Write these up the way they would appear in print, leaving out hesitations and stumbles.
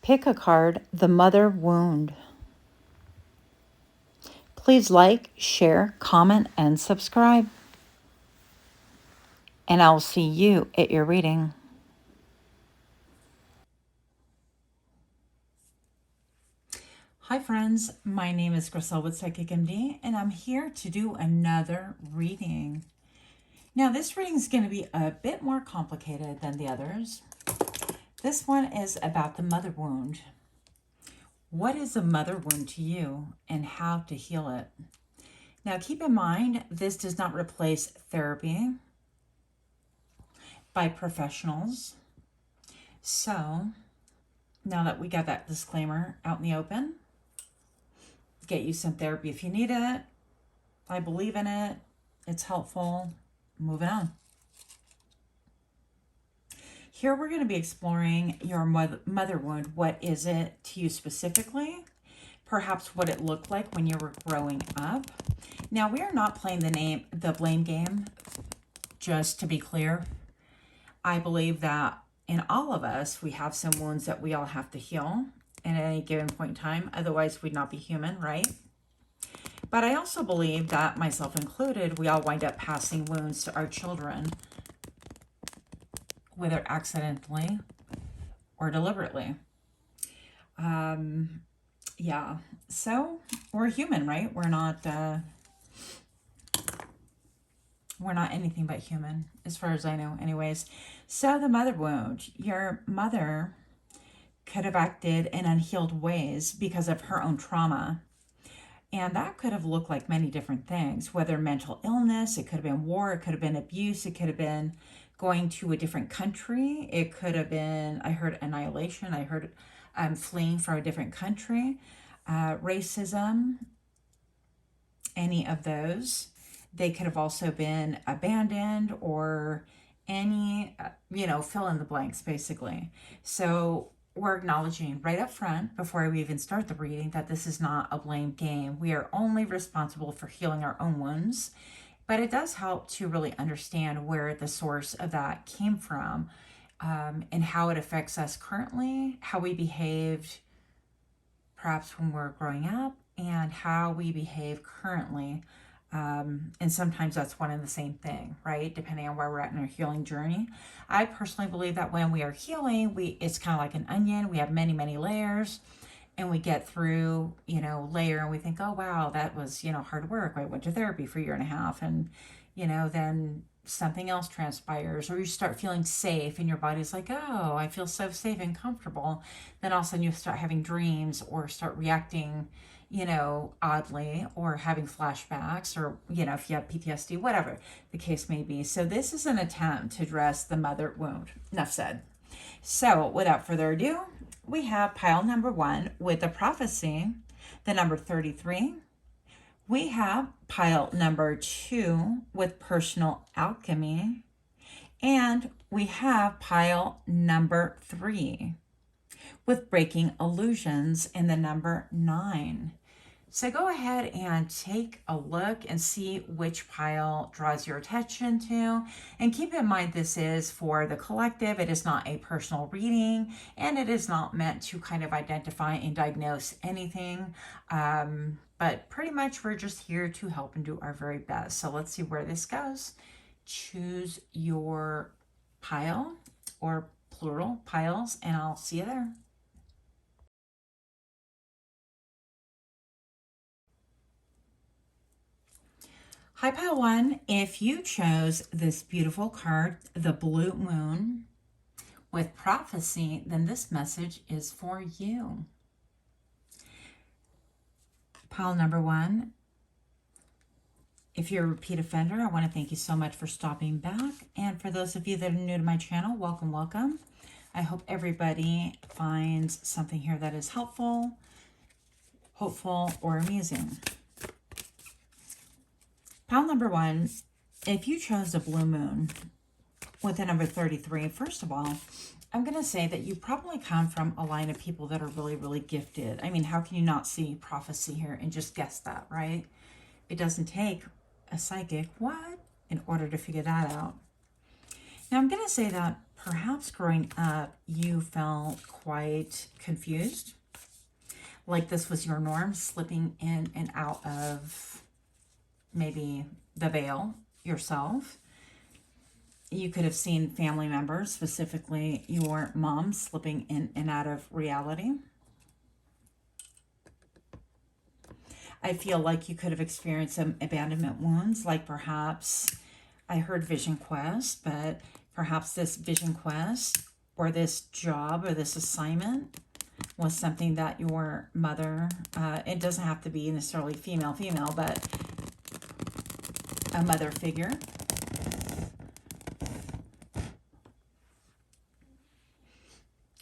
Pick a card, the mother wound. Please like, share, comment, and subscribe. And I'll see you at your reading. Hi friends, my name is Grisel with Psychic MD, and I'm here to do another reading. Now this reading is going to be a bit more complicated than the others. This one is about the mother wound. What is a mother wound to you and how to heal it? Now keep in mind, this does not replace therapy by professionals. So now that we got that disclaimer out in the open, get you some therapy if you need it. I believe in it. It's helpful. Moving on. Here we're going to be exploring your mother wound. What is it to you specifically? Perhaps what it looked like when you were growing up. Now we are not playing the blame game, just to be clear. I believe that in all of us, we have some wounds that we all have to heal at any given point in time. Otherwise, we'd not be human, right? But I also believe that, myself included, we all wind up passing wounds to our children, whether accidentally or deliberately. Yeah, so we're human, right? We're not anything but human, as far as I know anyways. So the mother wound, your mother could have acted in unhealed ways because of her own trauma. And that could have looked like many different things, whether mental illness, it could have been war, it could have been abuse, it could have been going to a different country, it could have been, I heard annihilation, I heard fleeing from a different country, racism, any of those. They could have also been abandoned or any, fill in the blanks, basically. So we're acknowledging right up front, before we even start the reading, that this is not a blame game. We are only responsible for healing our own wounds, but it does help to really understand where the source of that came from, and how it affects us currently, how we behaved perhaps when we're growing up, and how we behave currently. And sometimes that's one and the same thing, right? Depending on where we're at in our healing journey. I personally believe that when we are healing, it's kind of like an onion. We have many, many layers, and we get through, layer, and we think, oh, wow, that was, hard work. I went to therapy for a year and a half, and, then something else transpires, or you start feeling safe, and your body's like, oh, I feel so safe and comfortable. Then all of a sudden you start having dreams or start reacting oddly, or having flashbacks, or, if you have PTSD, whatever the case may be. So this is an attempt to address the mother wound. Enough said. So without further ado, we have pile number 1 with the prophecy, the number 33. We have pile number 2 with personal alchemy. And we have pile number 3 with breaking illusions in the number 9. So go ahead and take a look and see which pile draws your attention to. And keep in mind, this is for the collective. It is not a personal reading, and it is not meant to kind of identify and diagnose anything. But pretty much we're just here to help and do our very best. So let's see where this goes. Choose your pile, or plural piles, and I'll see you there. Hi, pile 1. If you chose this beautiful card, the blue moon with prophecy, then this message is for you. Pile number 1. If you're a repeat offender, I want to thank you so much for stopping back. And for those of you that are new to my channel, welcome, welcome. I hope everybody finds something here that is helpful, hopeful, or amusing. Pile number 1, if you chose the blue moon with the number 33, first of all, I'm going to say that you probably come from a line of people that are really, really gifted. I mean, how can you not see prophecy here and just guess that, right? It doesn't take a psychic, in order to figure that out. Now, I'm going to say that perhaps growing up, you felt quite confused. Like this was your norm, slipping in and out of maybe the veil yourself. You could have seen family members, specifically your mom, slipping in and out of reality. I feel like you could have experienced some abandonment wounds, like perhaps I heard vision quest, but perhaps this vision quest or this job or this assignment was something that your mother, it doesn't have to be necessarily female, but a mother figure.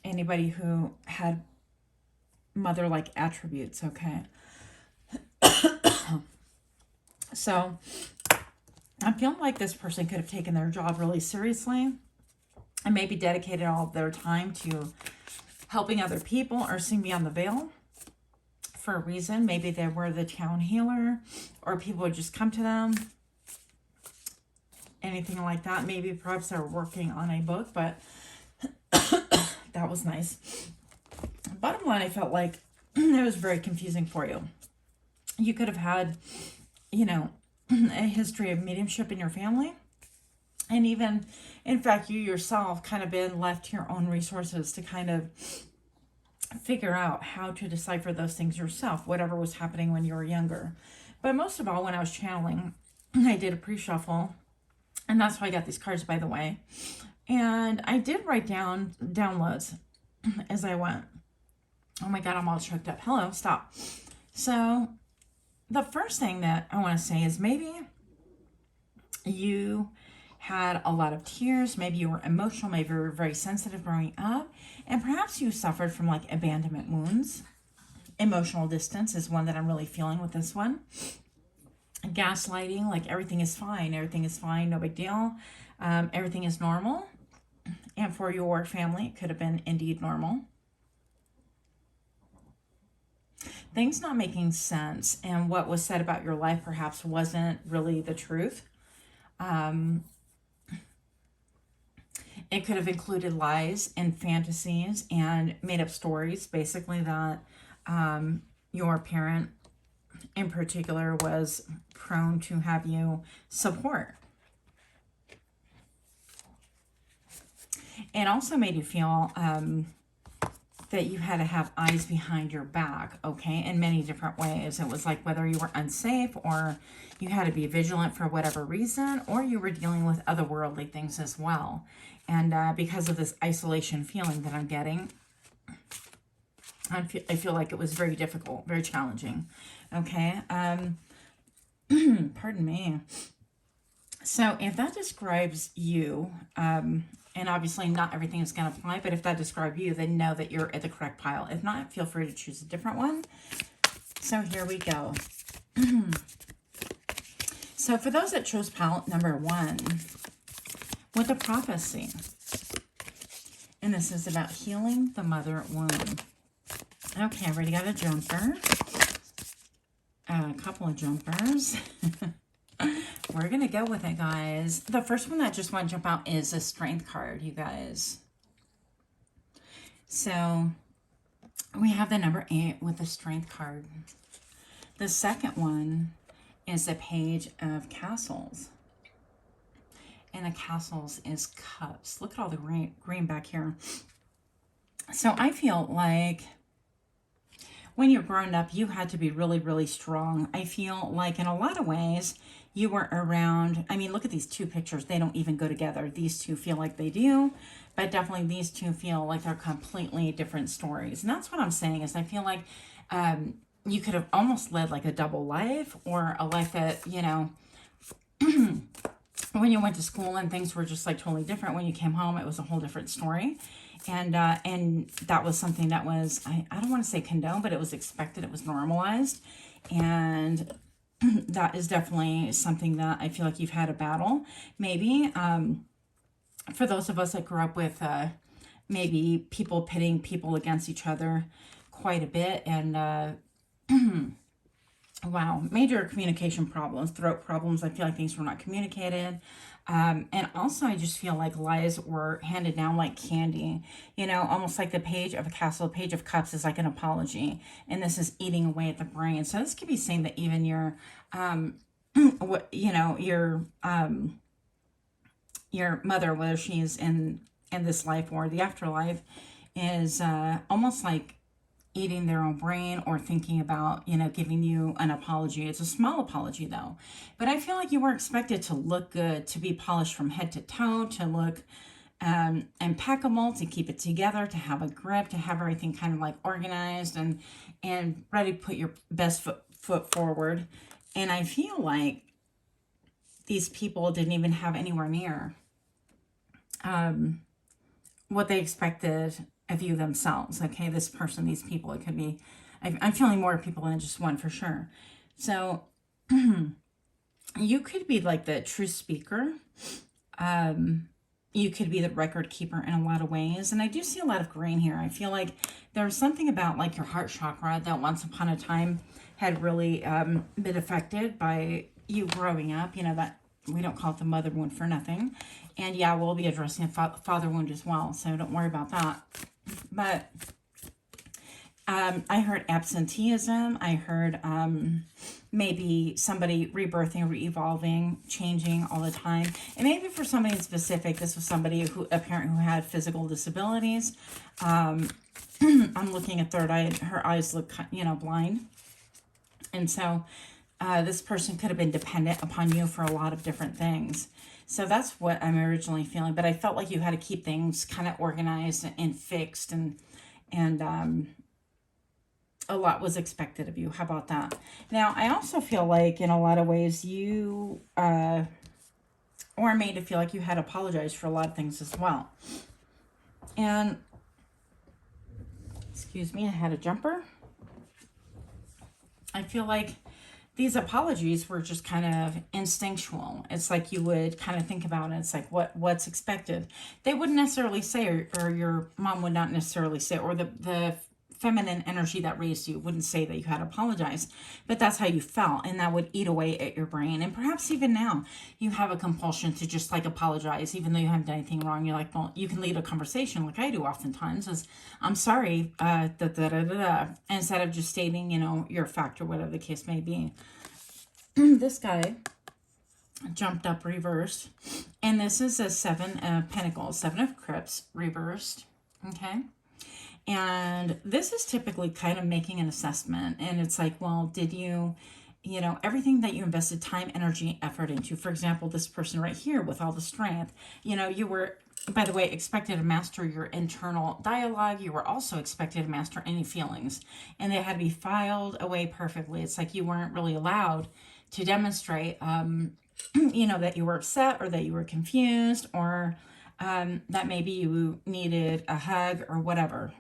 Anybody who had mother-like attributes, okay? So I'm feeling like this person could have taken their job really seriously and maybe dedicated all of their time to helping other people or seeing beyond the veil for a reason. Maybe they were the town healer, or people would just come to them. Anything like that. Maybe perhaps they're working on a book, but that was nice. Bottom line, I felt like it was very confusing for you. You could have had, you know, a history of mediumship in your family. And even, in fact, you yourself kind of been left to your own resources to kind of figure out how to decipher those things yourself, whatever was happening when you were younger. But most of all, when I was channeling, I did a pre-shuffle. And that's why I got these cards, by the way. And I did write down downloads as I went. Oh my God, I'm all choked up. Hello, stop. So the first thing that I want to say is maybe you had a lot of tears. Maybe you were emotional. Maybe you were very sensitive growing up. And perhaps you suffered from like abandonment wounds. Emotional distance is one that I'm really feeling with this one. Gaslighting, like everything is fine, no big deal, everything is normal. And for your family, it could have been indeed normal. Things not making sense, and what was said about your life perhaps wasn't really the truth. It could have included lies and fantasies and made up stories, basically, that your parent in particular was prone to have you support. It also made you feel that you had to have eyes behind your back, okay, in many different ways. It was like whether you were unsafe or you had to be vigilant for whatever reason, or you were dealing with otherworldly things as well. And because of this isolation feeling that I'm getting, I feel like it was very difficult, very challenging, okay? Pardon me. So if that describes you, and obviously not everything is going to apply, but if that describes you, then know that you're at the correct pile. If not, feel free to choose a different one. So here we go. So for those that chose pile number 1, with the prophecy, and this is about healing the mother wound. Okay, I already got a jumper. A couple of jumpers. We're going to go with it, guys. The first one that just want to jump out is a strength card, you guys. So we have the number 8 with the strength card. The second one is a page of castles. And the castles is cups. Look at all the green back here. So I feel like when you're growing up, you had to be really, really strong. I feel like in a lot of ways, you were around, I mean, look at these two pictures. They don't even go together. These two feel like they do, but definitely these two feel like they're completely different stories. And that's what I'm saying is I feel like you could have almost led like a double life, or a life that, you know, when you went to school and things were just like totally different. When you came home, it was a whole different story. And that was something that was, I don't want to say condoned, but it was expected. It was normalized. And that is definitely something that I feel like you've had a battle. Maybe for those of us that grew up with maybe people pitting people against each other quite a bit. And Wow, major communication problems, throat problems. I feel like things were not communicated. And also, I just feel like lies were handed down like candy, almost like the page of a castle, page of cups is like an apology. And this is eating away at the brain. So this could be saying that even um, what, your mother, whether she's in this life or the afterlife, is almost like eating their own brain or thinking about, giving you an apology. It's a small apology though. But I feel like you were expected to look good, to be polished from head to toe, to look impeccable, to keep it together, to have a grip, to have everything kind of like organized and ready to put your best foot forward. And I feel like these people didn't even have anywhere near what they expected of you themselves. Okay, this person, these people, it could be, I'm feeling more people than just one for sure. So you could be like the true speaker. You could be the record keeper in a lot of ways. And I do see a lot of grain here. I feel like there's something about like your heart chakra that once upon a time had really been affected by you growing up, that we don't call it the mother wound for nothing. And yeah, we'll be addressing a father wound as well, so don't worry about that. But I heard absenteeism. I heard maybe somebody rebirthing, re-evolving, changing all the time. And maybe for somebody in specific, this was somebody a parent who had physical disabilities. I'm looking at third eye. Her eyes look, blind. And so this person could have been dependent upon you for a lot of different things. So that's what I'm originally feeling. But I felt like you had to keep things kind of organized and fixed, and a lot was expected of you. How about that? Now, I also feel like in a lot of ways you were made to feel like you had to apologize for a lot of things as well. And, excuse me, I had a jumper. I feel like these apologies were just kind of instinctual. It's like you would kind of think about it. It's like what's expected. They wouldn't necessarily say, or your mom would not necessarily say, or the feminine energy that raised you wouldn't say that you had to apologize, but that's how you felt, and that would eat away at your brain. And perhaps even now you have a compulsion to just like apologize, even though you haven't done anything wrong. You're like, well, you can lead a conversation like I do oftentimes, is I'm sorry, instead of just stating, your fact or whatever the case may be. This guy jumped up reversed, and this is a 7 of Pentacles, 7 of Cups reversed. Okay. And this is typically kind of making an assessment. And it's like, well, did you, everything that you invested time, energy, effort into, for example, this person right here with all the strength, you were, by the way, expected to master your internal dialogue. You were also expected to master any feelings, and they had to be filed away perfectly. It's like you weren't really allowed to demonstrate, that you were upset or that you were confused, or that maybe you needed a hug or whatever.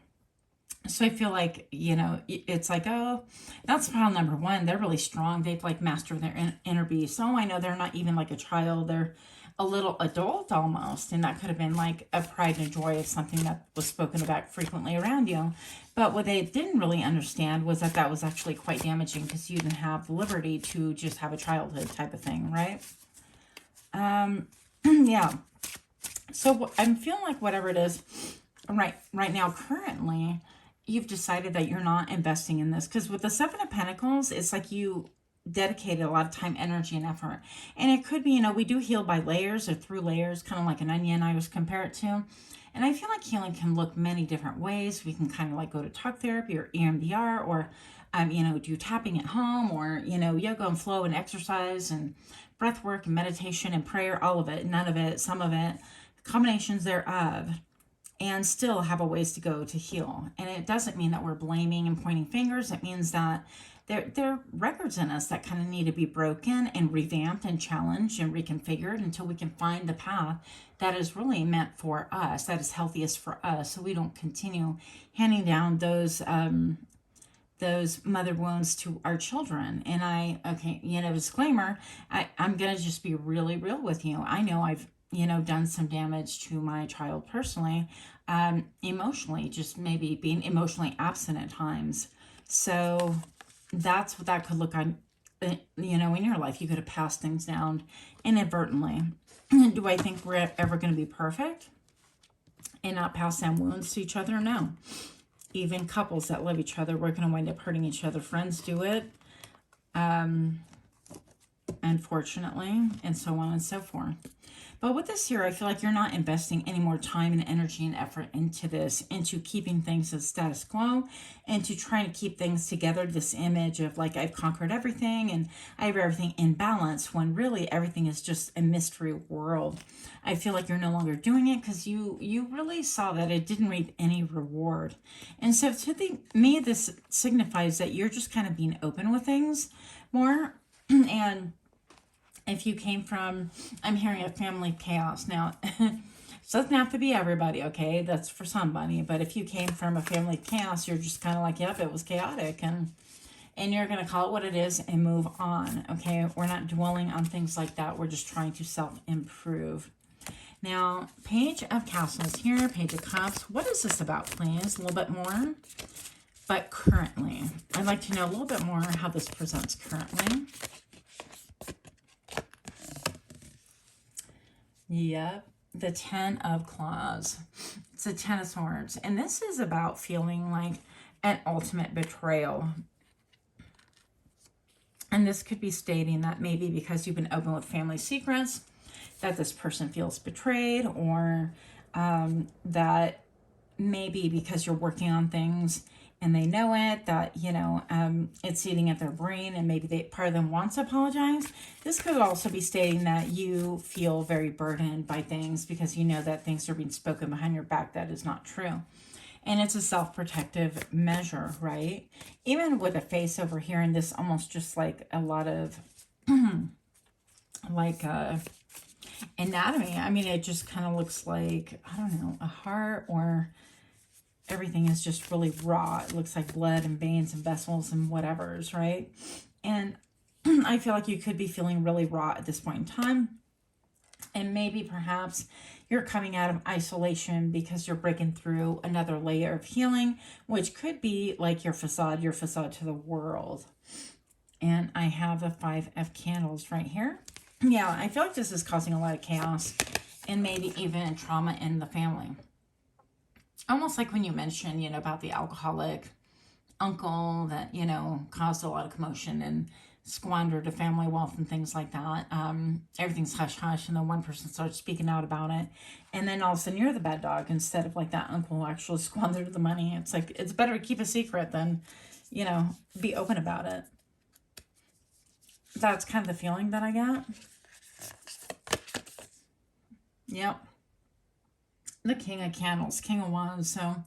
So I feel like, it's like, oh, that's pile number one. They're really strong. They've like mastered their inner beast. So I know they're not even like a child. They're a little adult almost. And that could have been like a pride and joy of something that was spoken about frequently around you. But what they didn't really understand was that was actually quite damaging, because you didn't have the liberty to just have a childhood type of thing, right? Yeah. So I'm feeling like whatever it is right now, currently, you've decided that you're not investing in this, because with the 7 of Pentacles, it's like you dedicated a lot of time, energy, and effort. And it could be, we do heal by layers or through layers, kind of like an onion, I always compare it to. And I feel like healing can look many different ways. We can kind of like go to talk therapy or EMDR, or, do tapping at home, or, yoga and flow and exercise and breath work and meditation and prayer, all of it, none of it, some of it, combinations thereof, and still have a ways to go to heal. And it doesn't mean that we're blaming and pointing fingers. It means that there are records in us that kind of need to be broken and revamped and challenged and reconfigured until we can find the path that is really meant for us, that is healthiest for us, so we don't continue handing down those mother wounds to our children. And disclaimer, I'm going to just be really real with you. I know I've done some damage to my child personally, emotionally, just maybe being emotionally absent at times. So that's what that could look you know, in your life, you could have passed things down inadvertently. Do I think we're ever going to be perfect and not pass down wounds to each other? No. Even couples that love each other, we're going to wind up hurting each other. Friends do it, unfortunately, and so on and so forth. But with this here, I feel like you're not investing any more time and energy and effort into this, into keeping things as status quo, and to trying to keep things together. This image of like, I've conquered everything and I have everything in balance, when really everything is just a mystery world. I feel like you're no longer doing it because you really saw that it didn't reap any reward. And so to me, this signifies that you're just kind of being open with things more. And if you came from, I'm hearing a family chaos now. It doesn't have to be everybody, okay? That's for somebody. But if you came from a family chaos, you're just kind of like, yep, it was chaotic. And you're going to call it what it is and move on, okay? We're not dwelling on things like that. We're just trying to self-improve. Now, Page of Castles here, Page of Cups. What is this about, please? A little bit more. But currently, I'd like to know a little bit more how this presents currently. Yep, the 10 of Claws. It's a 10 of Swords. And this is about feeling like an ultimate betrayal. And this could be stating that maybe because you've been open with family secrets, that this person feels betrayed, or that maybe because you're working on things and they know it, that, you know, it's eating at their brain, and maybe part of them wants to apologize. This could also be stating that you feel very burdened by things because you know that things are being spoken behind your back that is not true. And it's a self-protective measure, right? Even with a face over here, and this almost just like a lot of like anatomy. I mean, it just kind of looks like, I don't know, a heart, or everything is just really raw. It looks like blood and veins and vessels and whatever's, right? And I feel like you could be feeling really raw at this point in time. And maybe perhaps you're coming out of isolation because you're breaking through another layer of healing, which could be like your facade to the world. And I have the 5 of Candles right here. Yeah, I feel like this is causing a lot of chaos and maybe even trauma in the family. Almost like when you mentioned, you know, about the alcoholic uncle that, you know, caused a lot of commotion and squandered the family wealth and things like that. Everything's hush-hush, and then one person starts speaking out about it. And then all of a sudden you're the bad dog instead of like that uncle who actually squandered the money. It's like, it's better to keep a secret than, you know, be open about it. That's kind of the feeling that I got. Yep. The King of Candles, King of Wands. So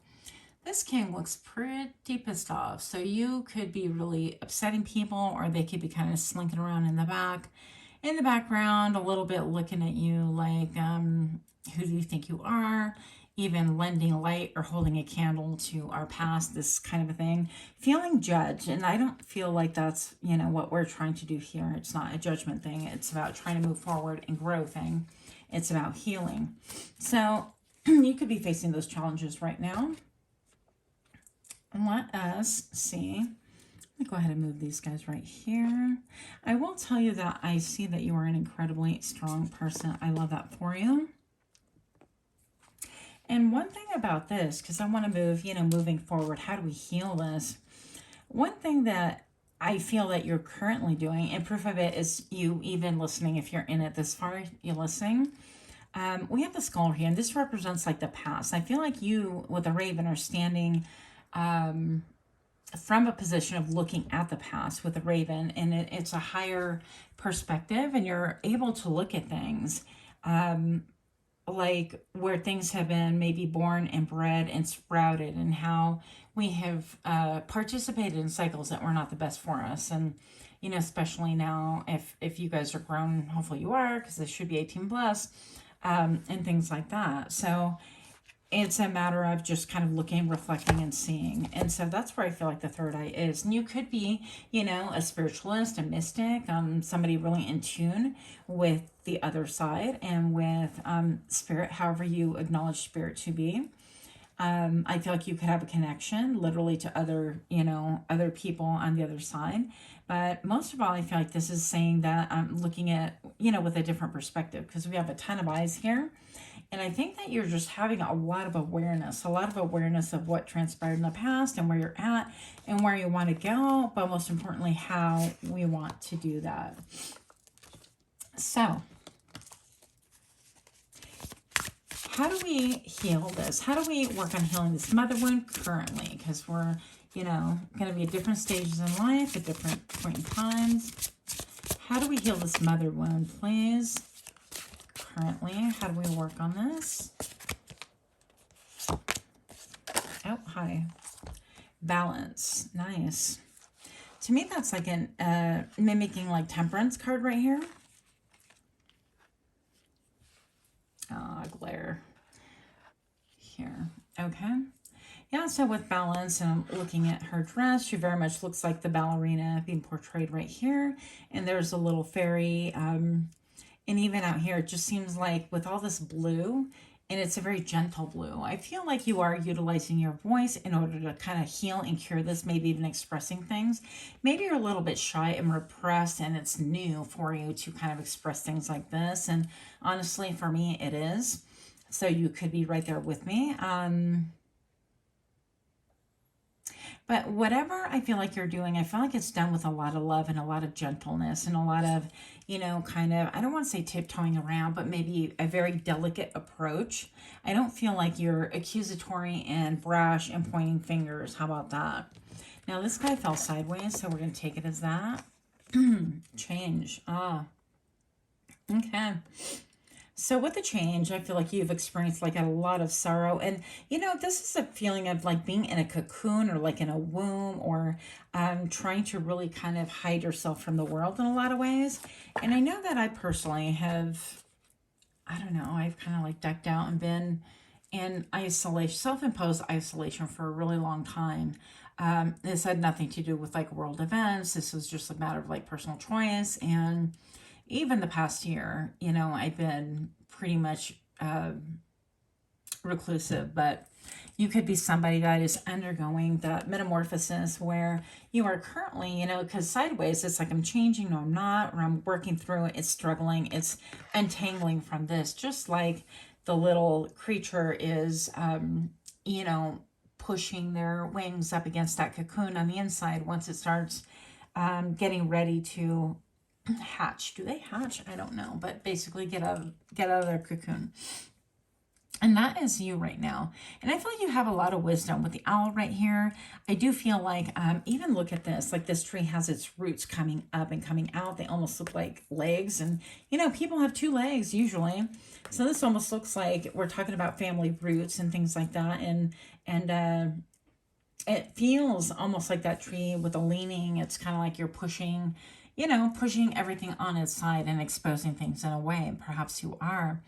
this king looks pretty pissed off. So you could be really upsetting people, or they could be kind of slinking around in the background, a little bit looking at you like, who do you think you are? Even lending light or holding a candle to our past, this kind of a thing. Feeling judged. And I don't feel like that's, you know, what we're trying to do here. It's not a judgment thing. It's about trying to move forward and grow thing. It's about healing. So you could be facing those challenges right now. Let us see. Let me go ahead and move these guys right here. I will tell you that I see that you are an incredibly strong person. I love that for you. And one thing about this, because I want to move, you know, moving forward, how do we heal this? One thing that I feel that you're currently doing, and proof of it is you even listening, if you're in it this far, you're listening. We have the skull here, and this represents like the past. I feel like you with the raven are standing from a position of looking at the past with the raven, and it's a higher perspective, and you're able to look at things like where things have been maybe born and bred and sprouted, and how we have participated in cycles that were not the best for us. And you know, especially now, if you guys are grown, hopefully you are, because this should be 18 plus, and things like that. So it's a matter of just kind of looking, reflecting, and seeing. And so that's where I feel like the third eye is. And you could be, you know, a spiritualist, a mystic, somebody really in tune with the other side and with spirit, however you acknowledge spirit to be. I feel like you could have a connection literally to other, other people on the other side. But most of all, I feel like this is saying that I'm looking at, with a different perspective, because we have a ton of eyes here. And I think that you're just having a lot of awareness of what transpired in the past and where you're at and where you want to go, but most importantly, how we want to do that. So, how do we heal this? How do we work on healing this mother wound currently? Because we're, going to be at different stages in life, at different point in times. How do we heal this mother wound, please? Currently, how do we work on this? Oh, hi. Balance. Nice. To me, that's like an mimicking like Temperance card right here. Glare. Here. Okay. Yeah, so with balance, and I'm looking at her dress, she very much looks like the ballerina being portrayed right here. And there's a little fairy, and even out here, it just seems like with all this blue, and it's a very gentle blue, I feel like you are utilizing your voice in order to kind of heal and cure this, maybe even expressing things. Maybe you're a little bit shy and repressed, and it's new for you to kind of express things like this. And honestly, for me, it is. So you could be right there with me. But whatever I feel like you're doing, I feel like it's done with a lot of love and a lot of gentleness and a lot of, kind of, I don't want to say tiptoeing around, but maybe a very delicate approach. I don't feel like you're accusatory and brash and pointing fingers. How about that? Now, this guy fell sideways, so we're going to take it as that. Change. Okay. So with the change, I feel like you've experienced like a lot of sorrow. And, this is a feeling of like being in a cocoon or like in a womb, or trying to really kind of hide yourself from the world in a lot of ways. And I know that I personally have, I don't know, I've kind of like ducked out and been in isolation, self-imposed isolation for a really long time. This had nothing to do with like world events. This was just a matter of like personal choice. And even the past year, I've been pretty much reclusive, but you could be somebody that is undergoing that metamorphosis where you are currently, because sideways, it's like I'm changing, no, I'm not, or I'm working through it, it's struggling, it's untangling from this, just like the little creature is, pushing their wings up against that cocoon on the inside once it starts getting ready to hatch. Do they hatch? I don't know, but basically get out of their cocoon. And that is you right now. And I feel like you have a lot of wisdom with the owl right here. I do feel like, even look at this, like this tree has its roots coming up and coming out. They almost look like legs. And, people have two legs usually. So this almost looks like we're talking about family roots and things like that. And it feels almost like that tree with a leaning. It's kind of like you're pushing, pushing everything on its side and exposing things in a way. And perhaps you are.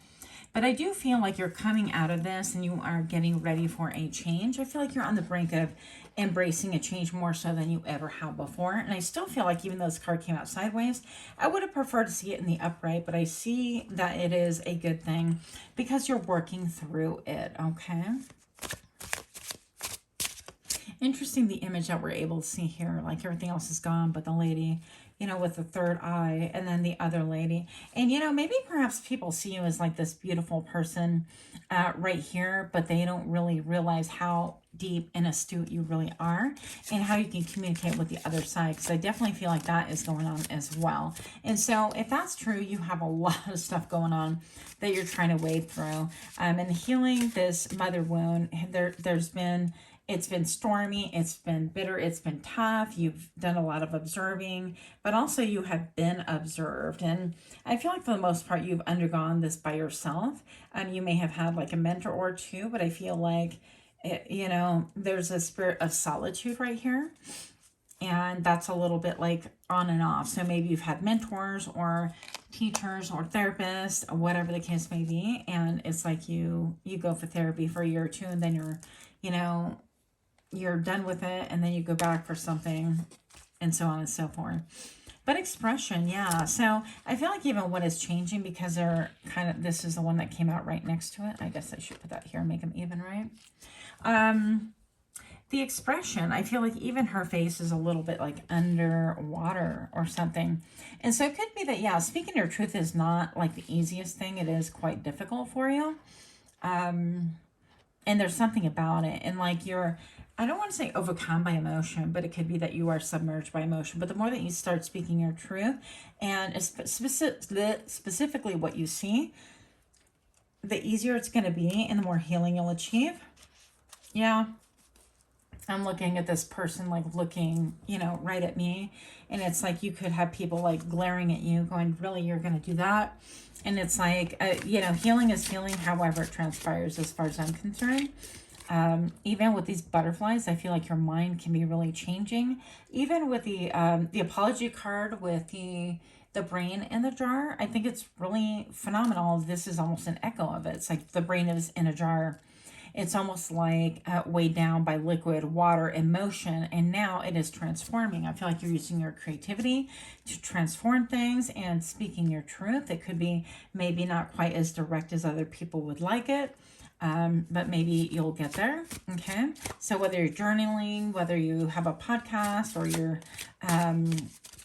But I do feel like you're coming out of this and you are getting ready for a change. I feel like you're on the brink of embracing a change more so than you ever have before. And I still feel like even though this card came out sideways, I would have preferred to see it in the upright, but I see that it is a good thing because you're working through it, okay? Interesting, the image that we're able to see here, like everything else is gone, but the lady, with the third eye, and then the other lady. And, maybe perhaps people see you as like this beautiful person right here, but they don't really realize how deep and astute you really are and how you can communicate with the other side. Because I definitely feel like that is going on as well. And so if that's true, you have a lot of stuff going on that you're trying to wade through. And healing this mother wound, it's been stormy, it's been bitter, it's been tough. You've done a lot of observing, but also you have been observed. And I feel like for the most part, you've undergone this by yourself. You may have had like a mentor or two, but I feel like, there's a spirit of solitude right here. And that's a little bit like on and off. So maybe you've had mentors or teachers or therapists, or whatever the case may be. And it's like you go for therapy for a year or two, and then you're done with it, and then you go back for something, and so on and so forth. But expression, yeah. So I feel like even what is changing, because they're kind of, this is the one that came out right next to it. I guess I should put that here and make them even, right? The expression, I feel like even her face is a little bit like underwater or something. And so it could be that, yeah, speaking your truth is not like the easiest thing. It is quite difficult for you. And there's something about it. And like you're, I don't want to say overcome by emotion, but it could be that you are submerged by emotion. But the more that you start speaking your truth, and specifically what you see, the easier it's going to be and the more healing you'll achieve. Yeah. I'm looking at this person, like looking, you know, right at me. And it's like you could have people like glaring at you going, really, you're going to do that? And it's like, you know, healing is healing however it transpires as far as I'm concerned. Even with these butterflies, I feel like your mind can be really changing. Even with the apology card with the brain in the jar, I think it's really phenomenal. This is almost an echo of it. It's like the brain is in a jar. It's almost like weighed down by liquid, water, emotion, and now it is transforming. I feel like you're using your creativity to transform things and speaking your truth. It could be maybe not quite as direct as other people would like it, but maybe you'll get there, okay? So whether you're journaling, whether you have a podcast, or you're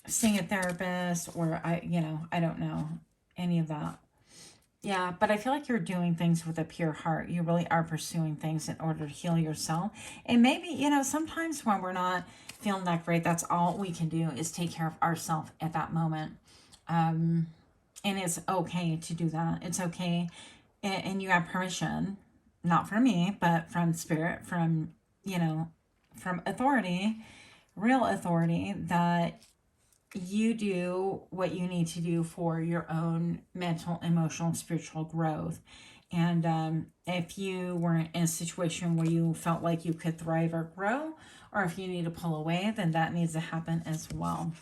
seeing a therapist, or I don't know, any of that. Yeah, but I feel like you're doing things with a pure heart. You really are pursuing things in order to heal yourself. And maybe, you know, sometimes when we're not feeling that great, that's all we can do is take care of ourselves at that moment. And it's okay to do that. It's okay. And you have permission, not from me, but from spirit, from, you know, from authority, real authority, that you do what you need to do for your own mental, emotional, spiritual growth. And if you were in a situation where you felt like you could thrive or grow, or if you need to pull away, then that needs to happen as well.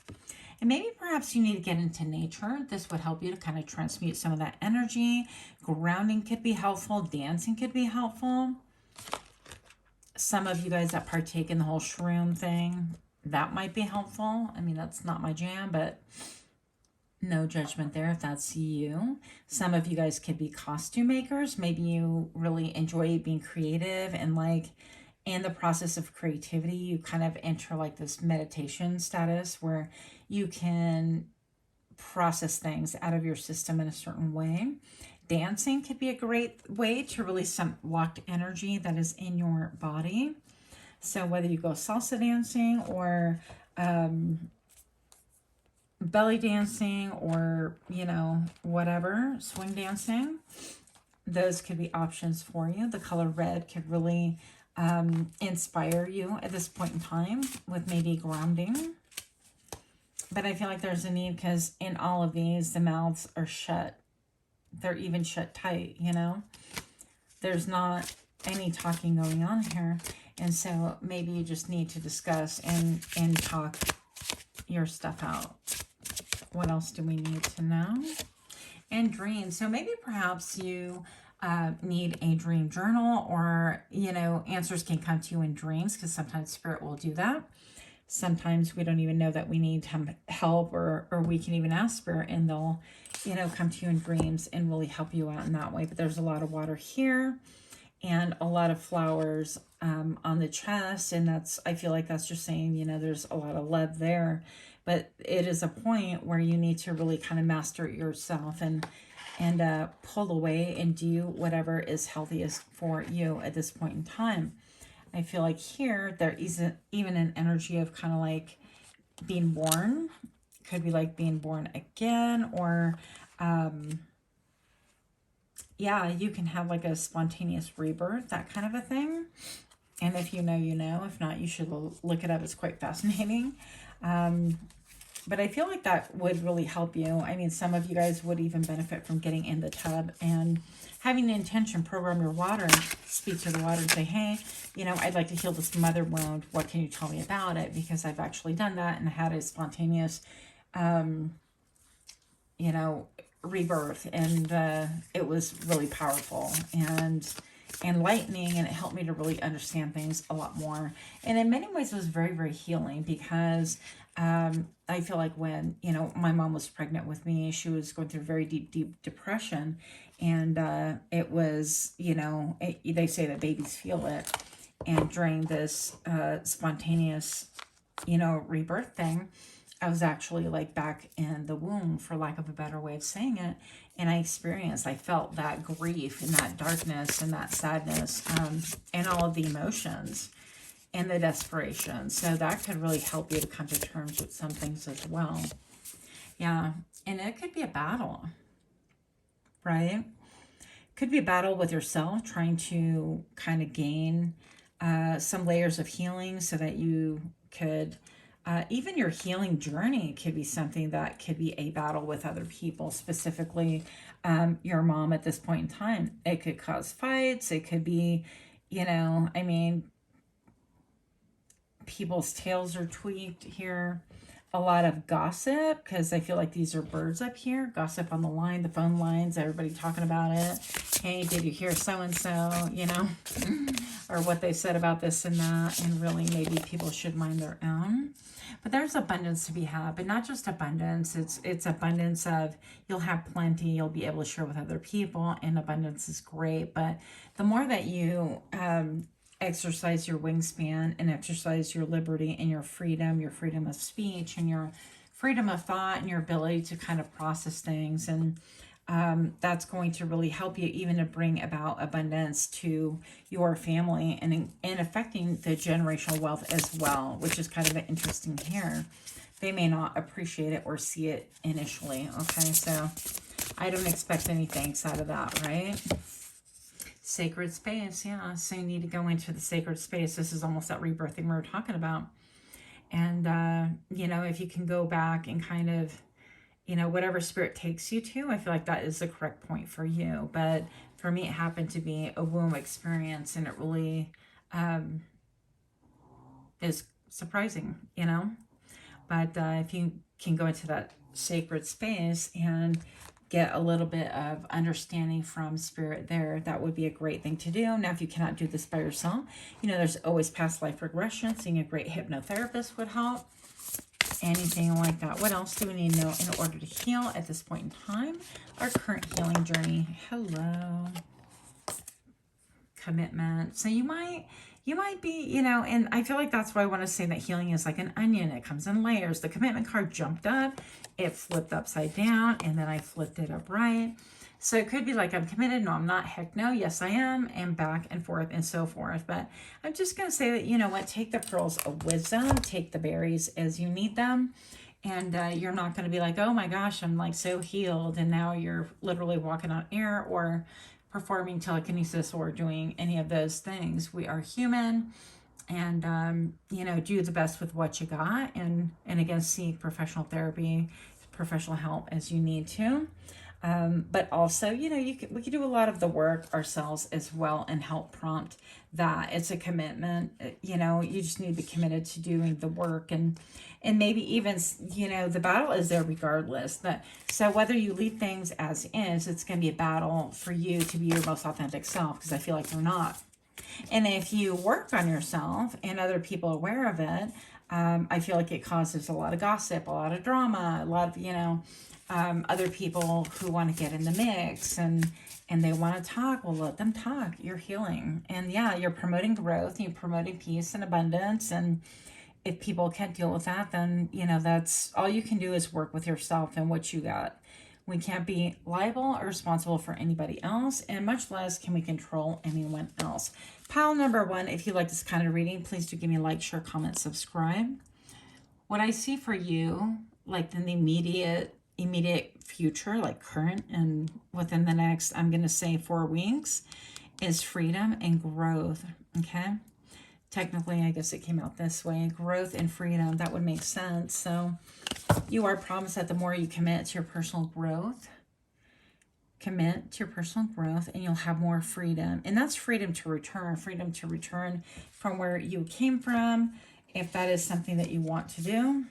And maybe perhaps you need to get into nature. This would help you to kind of transmute some of that energy. Grounding could be helpful. Dancing could be helpful. Some of you guys that partake in the whole shroom thing, that might be helpful. I mean, that's not my jam, but no judgment there if that's you. Some of you guys could be costume makers. Maybe you really enjoy being creative, and like in the process of creativity, you kind of enter like this meditation status where you can process things out of your system in a certain way. Dancing could be a great way to release some locked energy that is in your body. So whether you go salsa dancing or belly dancing, or, you know, whatever, swing dancing, those could be options for you. The color red could really inspire you at this point in time with maybe grounding. But I feel like there's a need, because in all of these, the mouths are shut. They're even shut tight, you know. There's not any talking going on here. And so maybe you just need to discuss and talk your stuff out. What else do we need to know? And dreams. So maybe perhaps you need a dream journal, or, you know, answers can come to you in dreams, because sometimes spirit will do that. Sometimes we don't even know that we need help, or we can even ask spirit and they'll, you know, come to you in dreams and really help you out in that way. But there's a lot of water here and a lot of flowers on the chest. And that's, I feel like that's just saying, you know, there's a lot of love there. But it is a point where you need to really kind of master yourself and pull away and do whatever is healthiest for you at this point in time. I feel like here there isn't even an energy of kind of like being born. Could be like being born again, or yeah, you can have like a spontaneous rebirth, that kind of a thing. And if you know, you know. If not, you should look it up. It's quite fascinating. But I feel like that would really help you. I mean, some of you guys would even benefit from getting in the tub and having the intention, program your water, speak to the water and say, hey, you know, I'd like to heal this mother wound. What can you tell me about it? Because I've actually done that and had a spontaneous, you know, rebirth. And it was really powerful. And enlightening, and it helped me to really understand things a lot more. And in many ways, it was very, very healing because I feel like when, my mom was pregnant with me, she was going through very deep, deep depression. And it was, they say that babies feel it. And during this spontaneous, rebirth thing, I was actually like back in the womb, for lack of a better way of saying it. And I felt that grief and that darkness and that sadness, and all of the emotions and the desperation. So that could really help you to come to terms with some things as well. Yeah. And it could be a battle, right? Could be a battle with yourself, trying to kind of gain some layers of healing so that you could, even your healing journey could be something that could be a battle with other people, specifically your mom at this point in time. It could cause fights. It could be, people's tails are tweaked here. A lot of gossip, because I feel like these are birds up here. Gossip on the line, the phone lines, everybody talking about it. Hey, did you hear so-and-so, or what they said about this and that, and really maybe people should mind their own. But there's abundance to be had, but not just abundance. It's abundance of, you'll have plenty, you'll be able to share with other people, and abundance is great. But the more that you exercise your wingspan and exercise your liberty and your freedom of speech and your freedom of thought and your ability to kind of process things, and that's going to really help you even to bring about abundance to your family and affecting the generational wealth as well, which is kind of interesting here. They may not appreciate it or see it initially. Okay, so I don't expect any thanks out of that, right? Sacred space, yeah. So you need to go into the sacred space. This is almost that rebirthing we were talking about. And, if you can go back and kind of, whatever spirit takes you to, I feel like that is the correct point for you. But for me, it happened to be a womb experience, and it really is surprising, But if you can go into that sacred space and get a little bit of understanding from spirit there, that would be a great thing to do. Now, if you cannot do this by yourself, there's always past life regression. Seeing a great hypnotherapist would help. Anything like that. What else do we need to know in order to heal at this point in time? Our current healing journey. Hello. Commitment. So you might be, and I feel like that's why I want to say that healing is like an onion. It comes in layers. The commitment card jumped up, it flipped upside down, and then I flipped it upright. So it could be like, I'm committed. No, I'm not. Heck no. Yes, I am. And back and forth and so forth. But I'm just going to say that, take the pearls of wisdom, take the berries as you need them. And you're not going to be like, oh my gosh, I'm like so healed. And now you're literally walking on air or performing telekinesis or doing any of those things. We are human, and do the best with what you got, and again, seek professional therapy, professional help as you need to. But also, we can do a lot of the work ourselves as well and help prompt that. It's a commitment. You just need to be committed to doing the work, and maybe even, the battle is there regardless. So whether you leave things as is, it's going to be a battle for you to be your most authentic self, because I feel like you're not. And if you work on yourself and other people are aware of it, I feel like it causes a lot of gossip, a lot of drama, a lot of, other people who want to get in the mix and they want to talk. Well, let them talk. You're healing. And yeah, you're promoting growth, you're promoting peace and abundance. And if people can't deal with that, then, that's all you can do is work with yourself and what you got. We can't be liable or responsible for anybody else, and much less can we control anyone else. Pile number 1, if you like this kind of reading, please do give me a like, share, comment, subscribe. What I see for you, like in the immediate future, like current and within the next, I'm going to say 4 weeks, is freedom and growth. Okay. Technically, I guess it came out this way. Growth and freedom. That would make sense. So you are promised that the more you commit to your personal growth, and you'll have more freedom. And that's freedom to return from where you came from, if that is something that you want to do.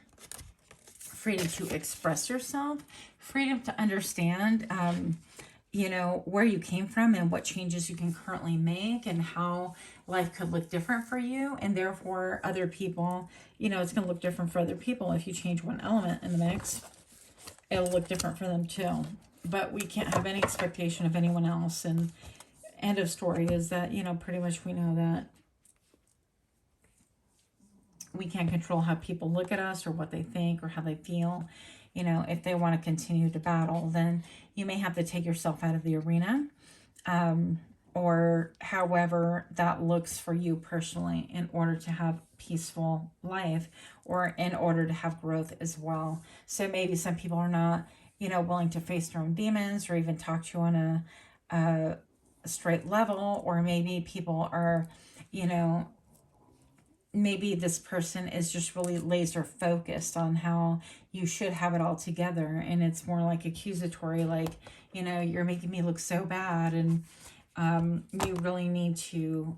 Freedom to express yourself, freedom to understand, you know, where you came from and what changes you can currently make and how life could look different for you. And therefore, other people, you know, it's going to look different for other people. If you change one element in the mix, it'll look different for them too. But we can't have any expectation of anyone else. And end of story is that, you know, pretty much we know that we can't control how people look at us or what they think or how they feel. You know, if they want to continue to battle, then you may have to take yourself out of the arena, or however that looks for you personally in order to have peaceful life or in order to have growth as well. So maybe some people are not, you know, willing to face their own demons or even talk to you on a straight level, or maybe people are, you know, maybe this person is just really laser focused on how you should have it all together, and it's more like accusatory, like, you know, you're making me look so bad, and you really need to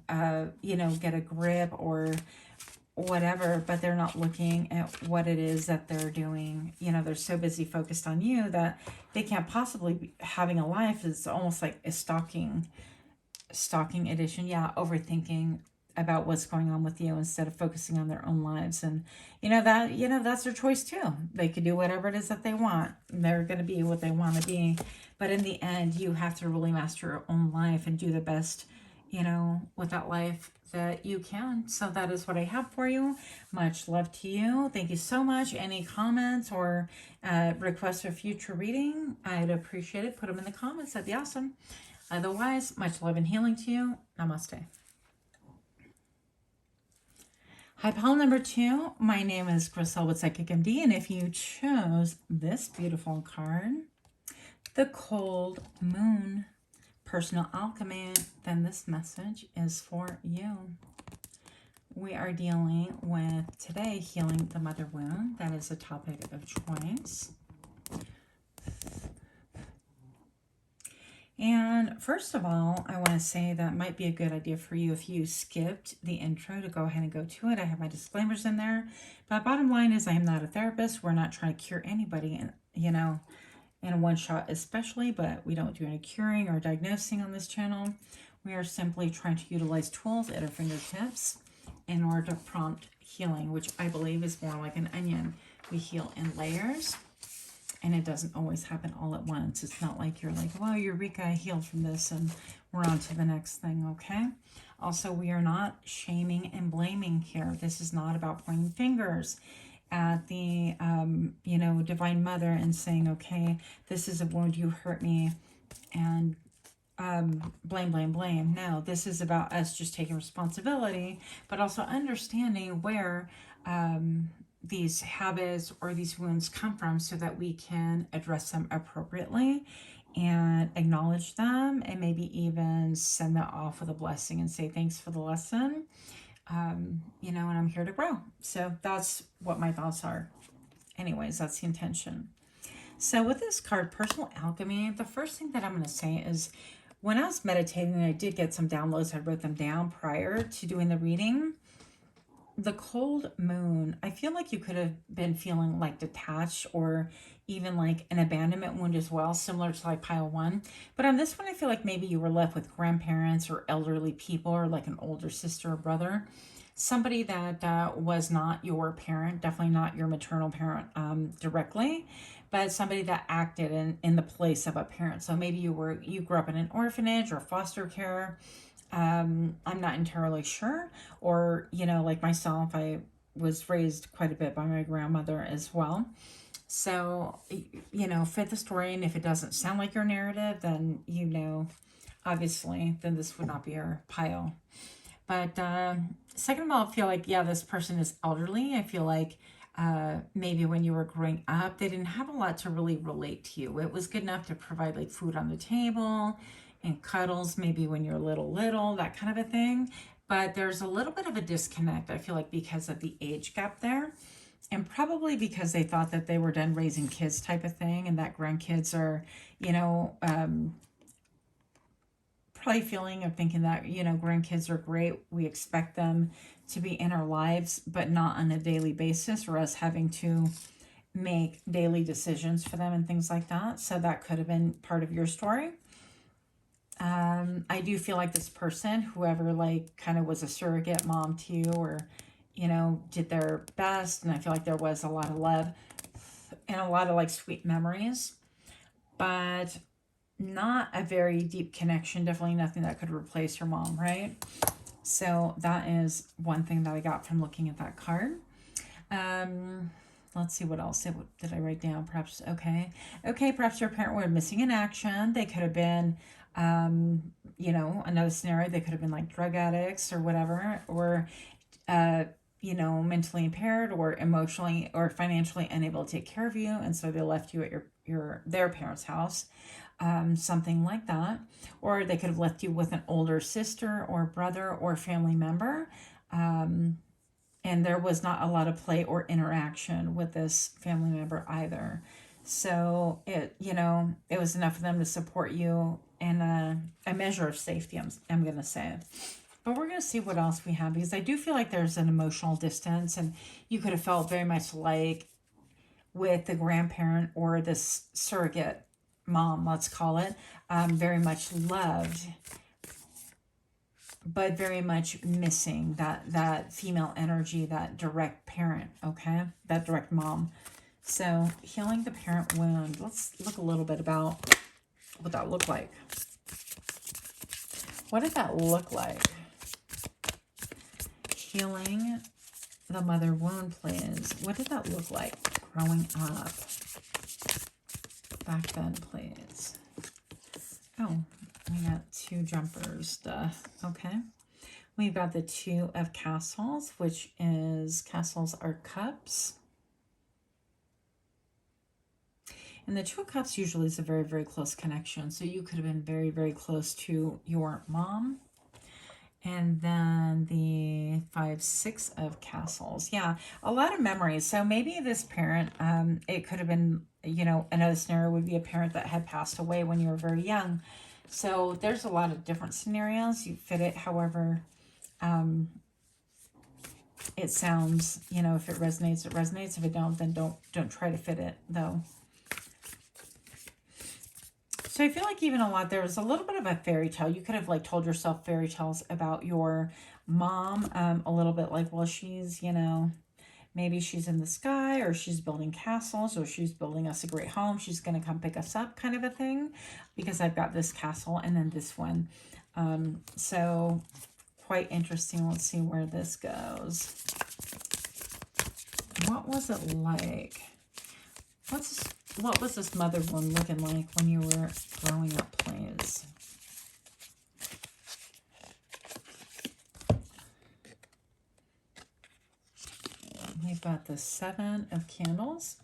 you know, get a grip or whatever. But they're not looking at what it is that they're doing. You know, they're so busy focused on you that they can't possibly be having a life. It's almost like a stalking edition. Yeah, overthinking about what's going on with you instead of focusing on their own lives. And you know, that's their choice too. They could do whatever it is that they want. They're going to be what they want to be. But in the end, you have to really master your own life and do the best, you know, with that life that you can. So that is what I have for you. Much love to you. Thank you so much. Any comments or requests for future reading, I'd appreciate it. Put them in the comments. That'd be awesome. Otherwise, much love and healing to you. Namaste. Hi, pile number 2. My name is Grisel with Psychic MD, and if you chose this beautiful card, the Cold Moon, Personal Alchemy, then this message is for you. We are dealing with, today, healing the mother wound. That is a topic of choice. And first of all, I want to say that might be a good idea for you if you skipped the intro to go ahead and go to it. I have my disclaimers in there. But bottom line is I am not a therapist. We're not trying to cure anybody, in, you know, in a one shot especially, but we don't do any curing or diagnosing on this channel. We are simply trying to utilize tools at our fingertips in order to prompt healing, which I believe is more like an onion. We heal in layers. And it doesn't always happen all at once. It's not like you're like, wow, Eureka, I healed from this and we're on to the next thing, okay? Also, we are not shaming and blaming here. This is not about pointing fingers at the, you know, Divine Mother and saying, okay, this is a wound, you hurt me, and blame, blame, blame. No, this is about us just taking responsibility, but also understanding where these habits or these wounds come from so that we can address them appropriately and acknowledge them, and maybe even send that off with a blessing and say thanks for the lesson, you know, and I'm here to grow. So that's what my thoughts are. Anyways, that's the intention. So with this card, Personal Alchemy, the first thing that I'm going to say is when I was meditating, I did get some downloads. I wrote them down prior to doing the reading. The cold moon, I feel like you could have been feeling like detached or even like an abandonment wound as well, similar to like pile 1. But on this one, I feel like maybe you were left with grandparents or elderly people or like an older sister or brother. Somebody that was not your parent, definitely not your maternal parent directly, but somebody that acted in the place of a parent. So maybe you grew up in an orphanage or foster care. I'm not entirely sure. Or, you know, like myself, I was raised quite a bit by my grandmother as well. So, you know, fit the story. And if it doesn't sound like your narrative, then, you know, obviously, then this would not be your pile. But second of all, I feel like, yeah, this person is elderly. I feel like maybe when you were growing up, they didn't have a lot to really relate to you. It was good enough to provide like food on the table and cuddles maybe when you're little, that kind of a thing. But there's a little bit of a disconnect, I feel like, because of the age gap there. And probably because they thought that they were done raising kids type of thing, and that grandkids are, you know, probably feeling of thinking that, you know, grandkids are great. We expect them to be in our lives, but not on a daily basis, or us having to make daily decisions for them and things like that. So that could have been part of your story. I do feel like this person, whoever like kind of was a surrogate mom to you, or, you know, did their best. And I feel like there was a lot of love and a lot of like sweet memories, but not a very deep connection. Definitely nothing that could replace your mom, right? So that is one thing that I got from looking at that card. Let's see what else did I write down. Perhaps, okay, perhaps your parent were missing in action. They could have been, you know, another scenario, they could have been like drug addicts or whatever, or, you know, mentally impaired or emotionally or financially unable to take care of you. And so they left you at their parents' house, something like that. Or they could have left you with an older sister or brother or family member. And there was not a lot of play or interaction with this family member either. So it, you know, it was enough for them to support you in a measure of safety, I'm going to say. But we're going to see what else we have, because I do feel like there's an emotional distance, and you could have felt very much like with the grandparent or this surrogate mom, let's call it, very much loved, but very much missing that female energy, that direct parent, okay? That direct mom. So healing the parent wound. Let's look a little bit about what that looked like. What did that look like? Healing the mother wound, please. What did that look like growing up? Back then, please. Oh, we got two jumpers. Duh. Okay. We've got the Two of Castles, which is castles are cups. And the Two of Cups usually is a very, very close connection. So you could have been very, very close to your mom. And then the 5, 6 of Castles. Yeah, a lot of memories. So maybe this parent, it could have been, you know, another scenario would be a parent that had passed away when you were very young. So there's a lot of different scenarios. You fit it however it sounds, you know. If it resonates, it resonates. If it don't, then don't try to fit it, though. So I feel like even a lot, there was a little bit of a fairy tale. You could have like told yourself fairy tales about your mom, a little bit like, well, she's, you know, maybe she's in the sky, or she's building castles, or she's building us a great home. She's going to come pick us up, kind of a thing, because I've got this castle and then this one. So quite interesting. Let's see where this goes. What was it like? What was this mother one looking like when you were growing up, please? We've got the 7 of Candles,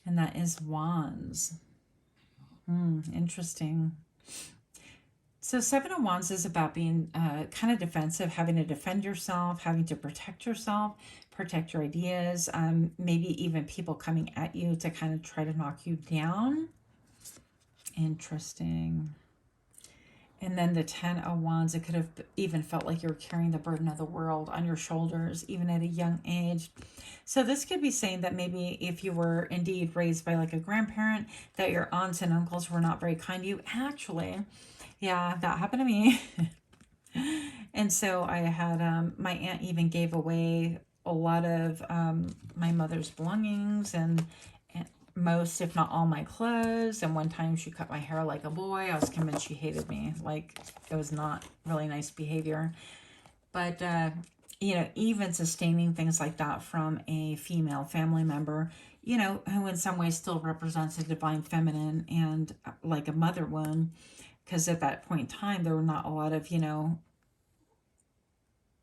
and that is Wands. Interesting. So 7 of Wands is about being kind of defensive, having to defend yourself, having to protect yourself, protect your ideas, maybe even people coming at you to kind of try to knock you down. Interesting. And then the 10 of Wands, it could have even felt like you were carrying the burden of the world on your shoulders, even at a young age. So this could be saying that maybe if you were indeed raised by like a grandparent, that your aunts and uncles were not very kind to you. Actually, yeah, that happened to me. And so I had, my aunt even gave away a lot of my mother's belongings, and most, if not all, my clothes. And one time she cut my hair like a boy. I was convinced she hated me. Like, it was not really nice behavior. But, you know, even sustaining things like that from a female family member, you know, who in some ways still represents a divine feminine and like a mother wound. Because at that point in time, there were not a lot of, you know,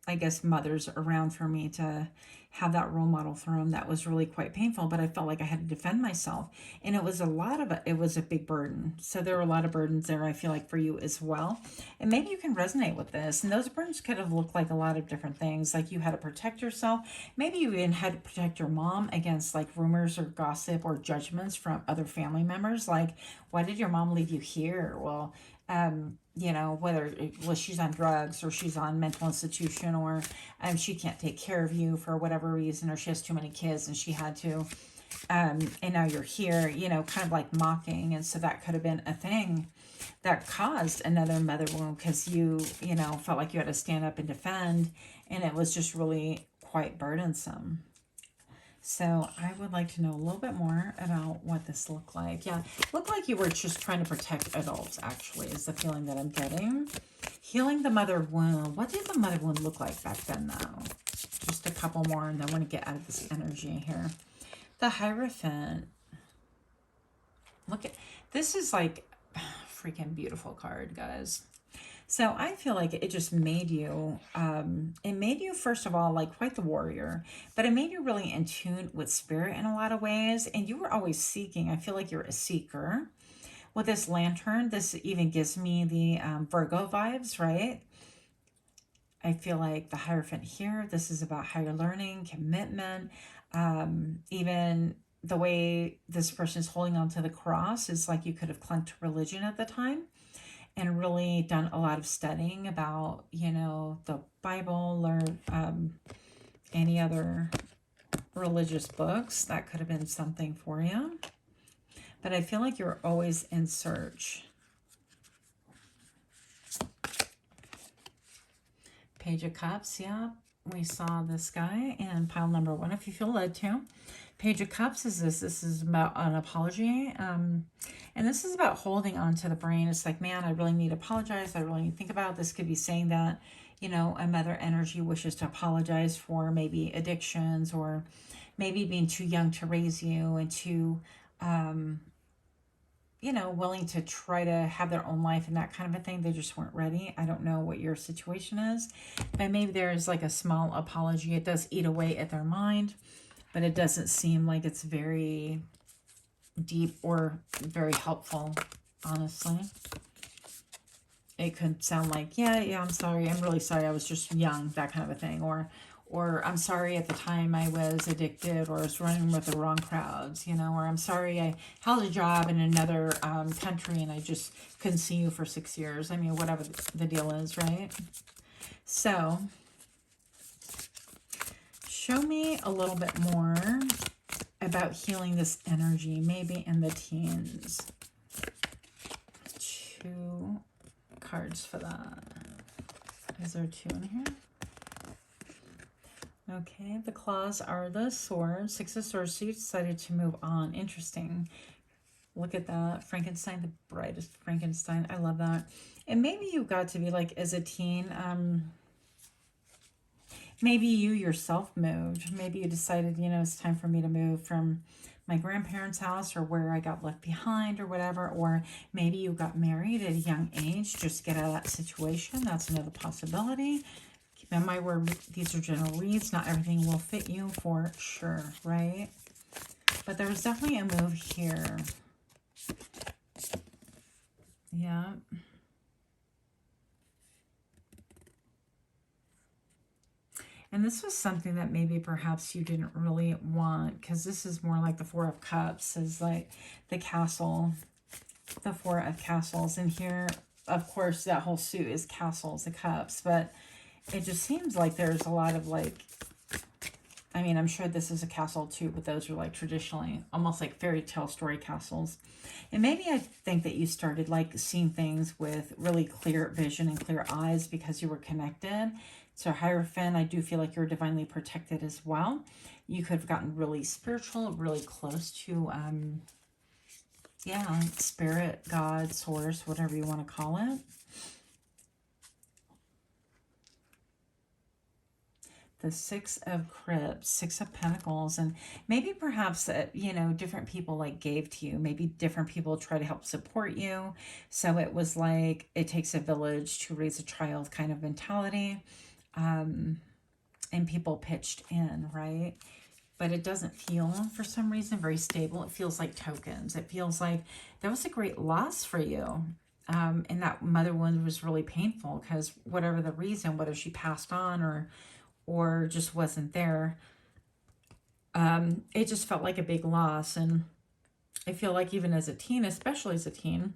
I guess, mothers around for me to have that role model for them. That was really quite painful, but I felt like I had to defend myself. And it was it was a big burden. So there were a lot of burdens there, I feel like, for you as well. And maybe you can resonate with this. And those burdens could have looked like a lot of different things. Like you had to protect yourself. Maybe you even had to protect your mom against like rumors or gossip or judgments from other family members. Like, why did your mom leave you here? Well, you know, whether she's on drugs or she's on mental institution, or she can't take care of you for whatever reason, or she has too many kids and she had to, And now you're here, you know, kind of like mocking. And so that could have been a thing that caused another mother wound because you know, felt like you had to stand up and defend. And it was just really quite burdensome. So I would like to know a little bit more about what this looked like. Yeah, looked like you were just trying to protect adults, actually, is the feeling that I'm getting. Healing the mother wound. What did the mother wound look like back then, though? Just a couple more, and then I want to get out of this energy here. The Hierophant. Look at, this is like freaking beautiful card, guys. So I feel like it just made you, it made you, first of all, like quite the warrior, but it made you really in tune with spirit in a lot of ways. And you were always seeking. I feel like you're a seeker. With this lantern, this even gives me the Virgo vibes, right? I feel like the Hierophant here, this is about higher learning, commitment, even the way this person is holding on to the cross is like you could have clung to religion at the time and really done a lot of studying about, you know, the Bible or any other religious books. That could have been something for you. But I feel like you're always in search. Page of Cups, yeah. We saw this guy in pile number 1 if you feel led to. Page of Cups is this. This is about an apology. And this is about holding on to the brain. It's like, man, I really need to apologize. I really need to think about it. This could be saying that, you know, a mother energy wishes to apologize for maybe addictions or maybe being too young to raise you and too, you know, willing to try to have their own life and that kind of a thing. They just weren't ready. I don't know what your situation is, but maybe there's like a small apology. It does eat away at their mind, but it doesn't seem like it's very deep or very helpful, honestly. It could sound like, yeah, I'm sorry. I'm really sorry. I was just young, that kind of a thing. Or I'm sorry at the time I was addicted or I was running with the wrong crowds, you know, or I'm sorry I held a job in another country and I just couldn't see you for 6 years. I mean, whatever the deal is, right? So show me a little bit more about healing this energy, maybe in the teens. 2 cards for that. Is there 2 in here? Okay, the claws are the swords. 6 of Swords, so you decided to move on. Interesting. Look at that. Frankenstein, the brightest Frankenstein. I love that. And maybe you got to be like, as a teen, maybe you yourself moved. Maybe you decided, you know, it's time for me to move from my grandparents' house or where I got left behind or whatever. Or maybe you got married at a young age just to get out of that situation. That's another possibility. Keep in mind, where these are general reads, not everything will fit you for sure, right? But there was definitely a move here. Yeah. And this was something that maybe perhaps you didn't really want, because this is more like the 4 of Cups, is like the castle, the 4 of Castles. And here, of course, that whole suit is castles, the cups, but it just seems like there's a lot of like, I mean, I'm sure this is a castle too, but those are like traditionally almost like fairy tale story castles. And maybe I think that you started like seeing things with really clear vision and clear eyes because you were connected. So Hierophant, I do feel like you're divinely protected as well. You could have gotten really spiritual, really close to, yeah, spirit, God, source, whatever you want to call it. The 6 of Crypts, 6 of Pentacles, and maybe perhaps that, you know, different people like gave to you. Maybe different people try to help support you. So it was like it takes a village to raise a child kind of mentality. And people pitched in, right? But it doesn't feel, for some reason, very stable. It feels like tokens. It feels like that was a great loss for you. And that mother wound was really painful because whatever the reason, whether she passed on or just wasn't there, it just felt like a big loss. And I feel like even as a teen, especially as a teen,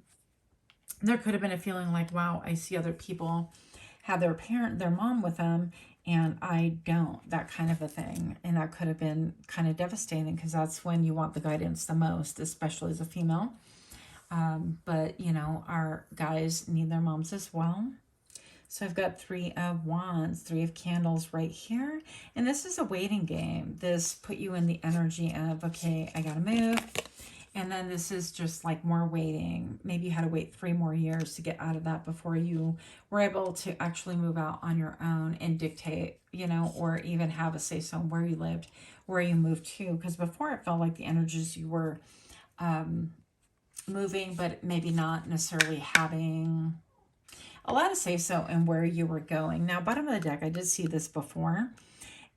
there could have been a feeling like, wow, I see other people have their parent, their mom with them, and I don't, that kind of a thing. And that could have been kind of devastating, because that's when you want the guidance the most, especially as a female. But, you know, our guys need their moms as well. So I've got 3 of Wands, 3 of Candles right here. And this is a waiting game. This put you in the energy of, okay, I gotta move. And then this is just like more waiting. Maybe you had to wait 3 more years to get out of that before you were able to actually move out on your own and dictate, you know, or even have a say-so where you lived, where you moved to. Because before it felt like the energies you were moving, but maybe not necessarily having a lot of say-so in where you were going. Now, bottom of the deck, I did see this before,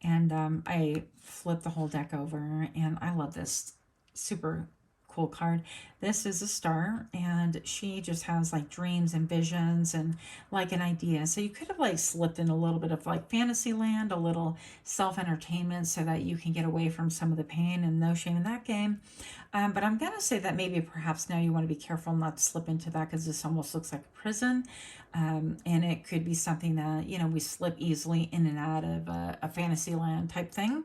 and I flipped the whole deck over, and I love this super cool card. This is a star, and she just has like dreams and visions and like an idea. So you could have like slipped in a little bit of like fantasy land, a little self-entertainment, so that you can get away from some of the pain, and no shame in that game. But I'm going to say that maybe perhaps now you want to be careful not to slip into that, because this almost looks like a prison. And it could be something that, you know, we slip easily in and out of a fantasy land type thing.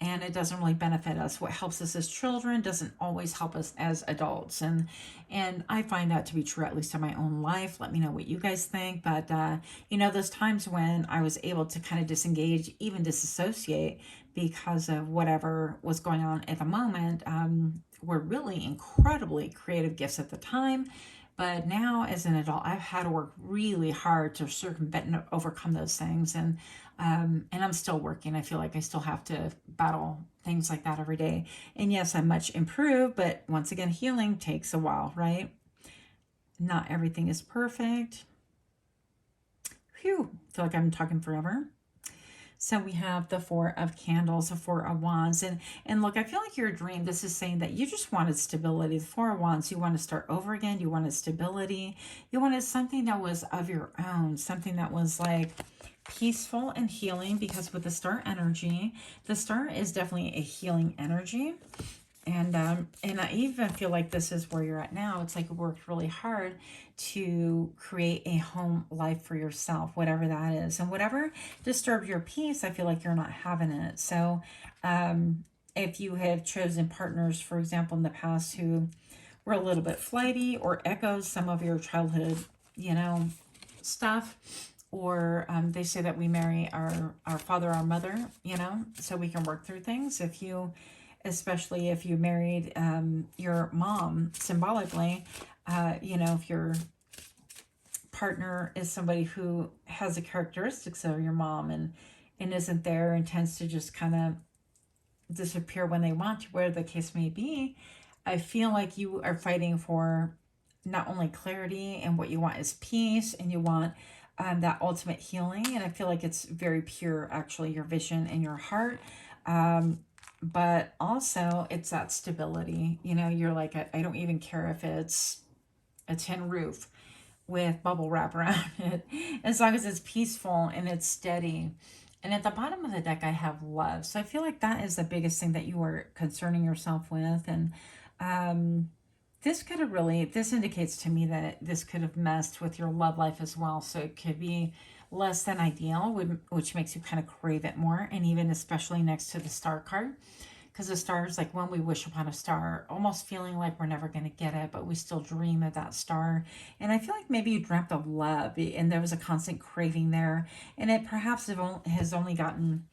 And it doesn't really benefit us. What helps us as children doesn't always help us as adults. And I find that to be true, at least in my own life. Let me know what you guys think. But, you know, those times when I was able to kind of disengage, even disassociate because of whatever was going on at the moment, were really incredibly creative gifts at the time. But now as an adult, I've had to work really hard to circumvent and overcome those things. And I'm still working. I feel like I still have to battle things like that every day. And yes, I'm much improved, but once again, healing takes a while, right? Not everything is perfect. Phew, I feel like I'm talking forever. So we have the 4 of Candles, the 4 of Wands. And look, I feel like your dream, this is saying that you just wanted stability. The 4 of Wands, you want to start over again. You wanted stability. You wanted something that was of your own, something that was like peaceful and healing, because with the star energy, the star is definitely a healing energy. And I even feel like this is where you're at now. It's like you worked really hard to create a home life for yourself, whatever that is. And whatever disturbed your peace, I feel like you're not having it. So if you have chosen partners, for example, in the past who were a little bit flighty or echoes some of your childhood, you know, stuff, or they say that we marry our father, our mother, you know, so we can work through things. If you, especially if you married your mom symbolically, you know, if your partner is somebody who has the characteristics of your mom and isn't there and tends to just kind of disappear when they want to, where the case may be, I feel like you are fighting for not only clarity, and what you want is peace, and you want that ultimate healing. And I feel like it's very pure, actually, your vision and your heart. But also it's that stability. You know, you're like, I don't even care if it's a tin roof with bubble wrap around it, as long as it's peaceful and it's steady. And at the bottom of the deck, I have love. So I feel like that is the biggest thing that you are concerning yourself with. And this could have really, this indicates to me that this could have messed with your love life as well. So it could be less than ideal, which makes you kind of crave it more. And even especially next to the star card, because the star is like when we wish upon a star, almost feeling like we're never going to get it, but we still dream of that star. And I feel like maybe you dreamt of love, and there was a constant craving there. And it perhaps has only gotten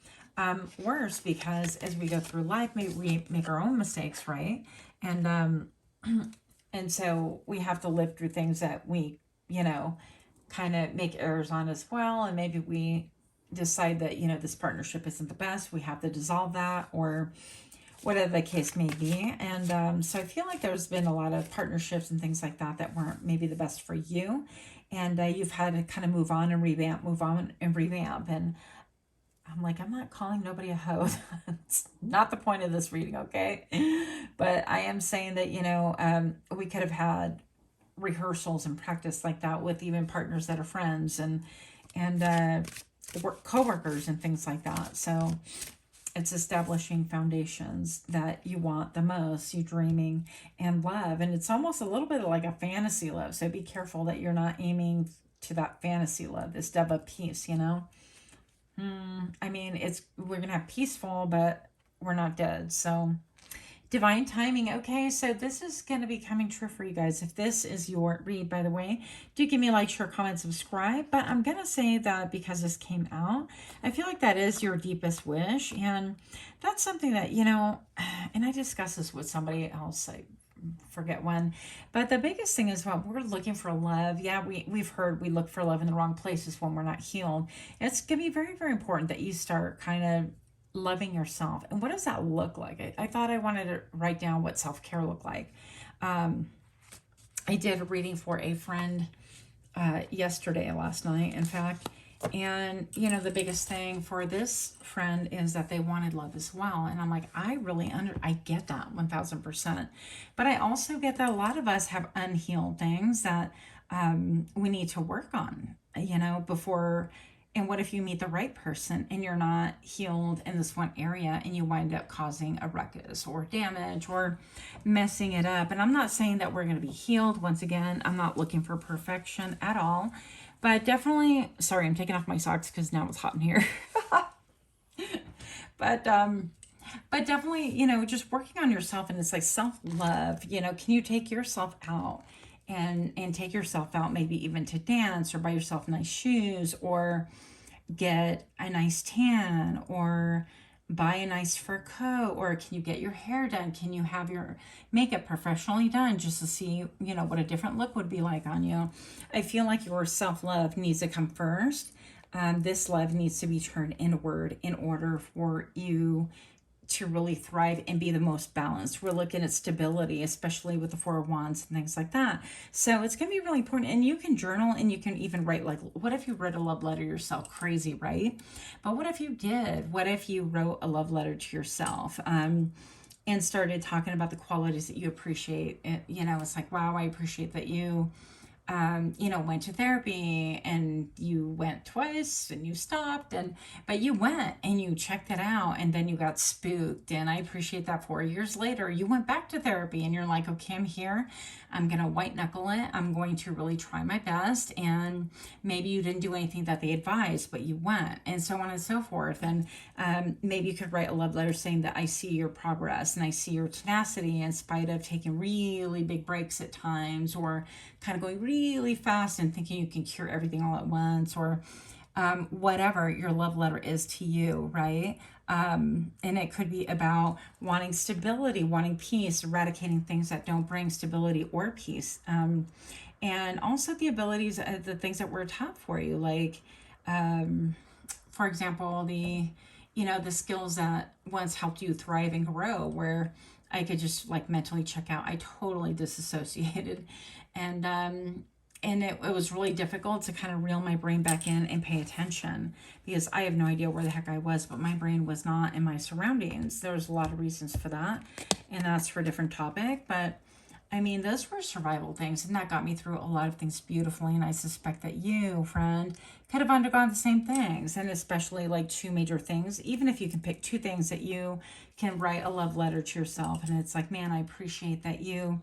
worse, because as we go through life, maybe we make our own mistakes, right? And and so we have to live through things that we, you know, kind of make errors on as well. And maybe we decide that, you know, this partnership isn't the best. We have to dissolve that, or whatever the case may be. And so I feel like there's been a lot of partnerships and things like that that weren't maybe the best for you. And you've had to kind of move on and revamp, move on and revamp. And I'm like, I'm not calling nobody a hoe. That's not the point of this reading, okay? But I am saying that, you know, we could have had rehearsals and practice like that with even partners that are friends and co-workers and things like that. So it's establishing foundations that you want the most, you dreaming and love. And it's almost a little bit like a fantasy love. So be careful that you're not aiming to that fantasy love, this dove of peace, you know? I mean, we're going to have peaceful, but we're not dead. So divine timing. Okay, so this is going to be coming true for you guys. If this is your read, by the way, do give me a like, share, comment, subscribe. But I'm going to say that because this came out, I feel like that is your deepest wish. And that's something that, and I discussed this with somebody else. I forget when, but the biggest thing is when we're looking for love. Yeah, we've heard we look for love in the wrong places when we're not healed. It's going to be very, very important that you start kind of loving yourself. And what does that look like? I thought I wanted to write down what self-care looked like. I did a reading for a friend last night, in fact. And, the biggest thing for this friend is that they wanted love as well. And I'm like, I get that 1000%. But I also get that a lot of us have unhealed things that we need to work on, before. And what if you meet the right person and you're not healed in this one area and you wind up causing a ruckus or damage or messing it up? And I'm not saying that we're going to be healed. Once again, I'm not looking for perfection at all. But definitely, sorry, I'm taking off my socks because now it's hot in here. but definitely, just working on yourself, and it's like self-love. Can you take yourself out and take yourself out, maybe even to dance or buy yourself nice shoes or get a nice tan or buy a nice fur coat, or can you get your hair done? Can you have your makeup professionally done just to see, what a different look would be like on you? I feel like your self-love needs to come first. This love needs to be turned inward in order for you to really thrive and be the most balanced. We're looking at stability, especially with the Four of Wands and things like that. So it's going to be really important. And you can journal, and you can even write, like, what if you wrote a love letter yourself? Crazy, right? But what if you did? What if you wrote a love letter to yourself? And started talking about the qualities that you appreciate. It's like, wow, I appreciate that you went to therapy, and you went twice and you stopped, but you went and you checked it out, and then you got spooked. And I appreciate that 4 years later, you went back to therapy and you're like, okay, I'm here. I'm going to white knuckle it. I'm going to really try my best. And maybe you didn't do anything that they advised, but you went, and so on and so forth. And maybe you could write a love letter saying that I see your progress and I see your tenacity in spite of taking really big breaks at times, or kind of going really fast and thinking you can cure everything all at once, or whatever your love letter is to you, right? And it could be about wanting stability, wanting peace, eradicating things that don't bring stability or peace. And also the abilities, the things that were taught for you, like, for example, the skills that once helped you thrive and grow, where I could just like mentally check out. I totally disassociated. And it was really difficult to kind of reel my brain back in and pay attention, because I have no idea where the heck I was, but my brain was not in my surroundings. There's a lot of reasons for that, and that's for a different topic. But I mean, those were survival things, and that got me through a lot of things beautifully. And I suspect that you, friend, could have undergone the same things, and especially like two major things. Even if you can pick two things that you can write a love letter to yourself, and it's like, man, I appreciate that you're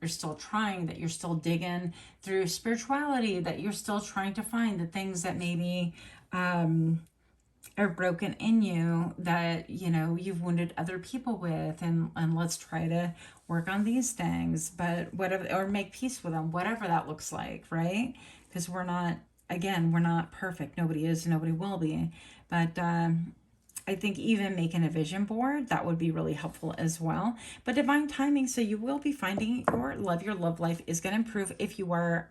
still trying, that you're still digging through spirituality, that you're still trying to find the things that maybe are broken in you, that you've wounded other people with, and let's try to work on these things, but whatever, or make peace with them, whatever that looks like, right? Because we're not perfect. Nobody is, nobody will be. But I think even making a vision board, that would be really helpful as well. But divine timing, so you will be finding your love life is going to improve if you are,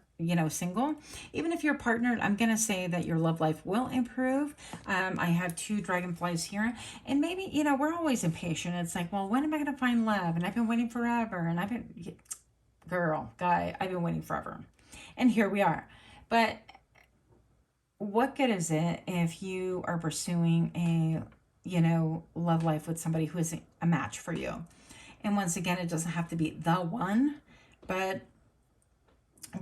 single. Even if you're partnered, I'm going to say that your love life will improve. I have 2 dragonflies here, and maybe, we're always impatient. It's like, well, when am I going to find love? And I've been waiting forever, and I've been waiting forever. And here we are. But what good is it if you are pursuing a love life with somebody who isn't a match for you? And once again, it doesn't have to be the one, but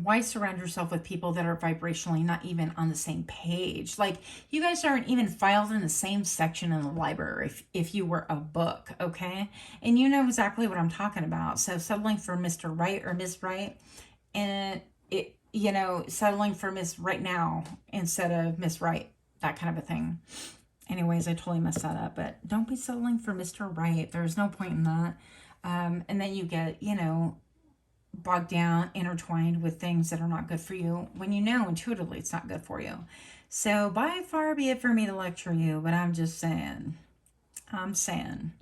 why surround yourself with people that are vibrationally not even on the same page? Like, you guys aren't even filed in the same section in the library if you were a book, okay? And you know exactly what I'm talking about. So settling for Mr. Right or Miss Right, and settling for Miss Right now instead of Miss Right, that kind of a thing. Anyways, I totally messed that up, but don't be settling for Mr. Right. There's no point in that. And then you get, bogged down, intertwined with things that are not good for you when you know intuitively it's not good for you. So by far be it for me to lecture you, but I'm just saying. I'm saying.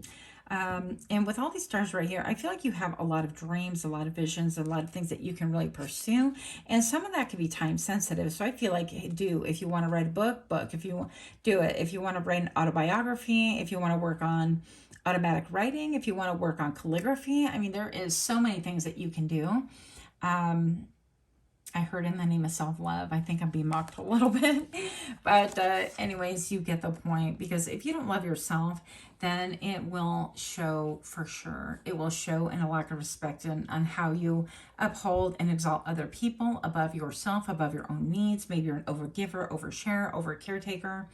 And with all these stars right here, I feel like you have a lot of dreams, a lot of visions, a lot of things that you can really pursue. And some of that could be time sensitive. So I feel like, hey, if you want to write a book. If you do it. If you want to write an autobiography, if you want to work on automatic writing, if you want to work on calligraphy. I mean, there is so many things that you can do. I heard in the name of self-love. I think I'm being mocked a little bit. But anyways, you get the point. Because if you don't love yourself, then it will show for sure. It will show in a lack of respect and on how you uphold and exalt other people above yourself, above your own needs. Maybe you're an overgiver, overshare, over caretaker,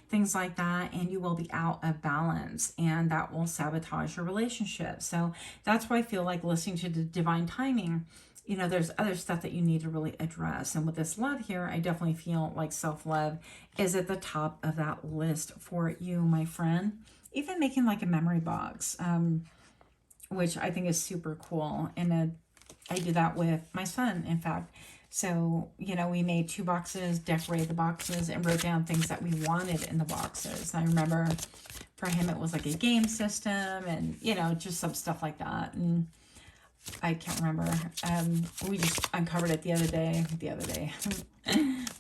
things like that. And you will be out of balance. And that will sabotage your relationship. So that's why I feel like listening to the divine timing, there's other stuff that you need to really address. And with this love here, I definitely feel like self-love is at the top of that list for you, my friend. Even making like a memory box, which I think is super cool. And I do that with my son, in fact. So, we made 2 boxes, decorated the boxes, and wrote down things that we wanted in the boxes. And I remember for him, it was like a game system and, just some stuff like that. And I can't remember. We just uncovered it the other day.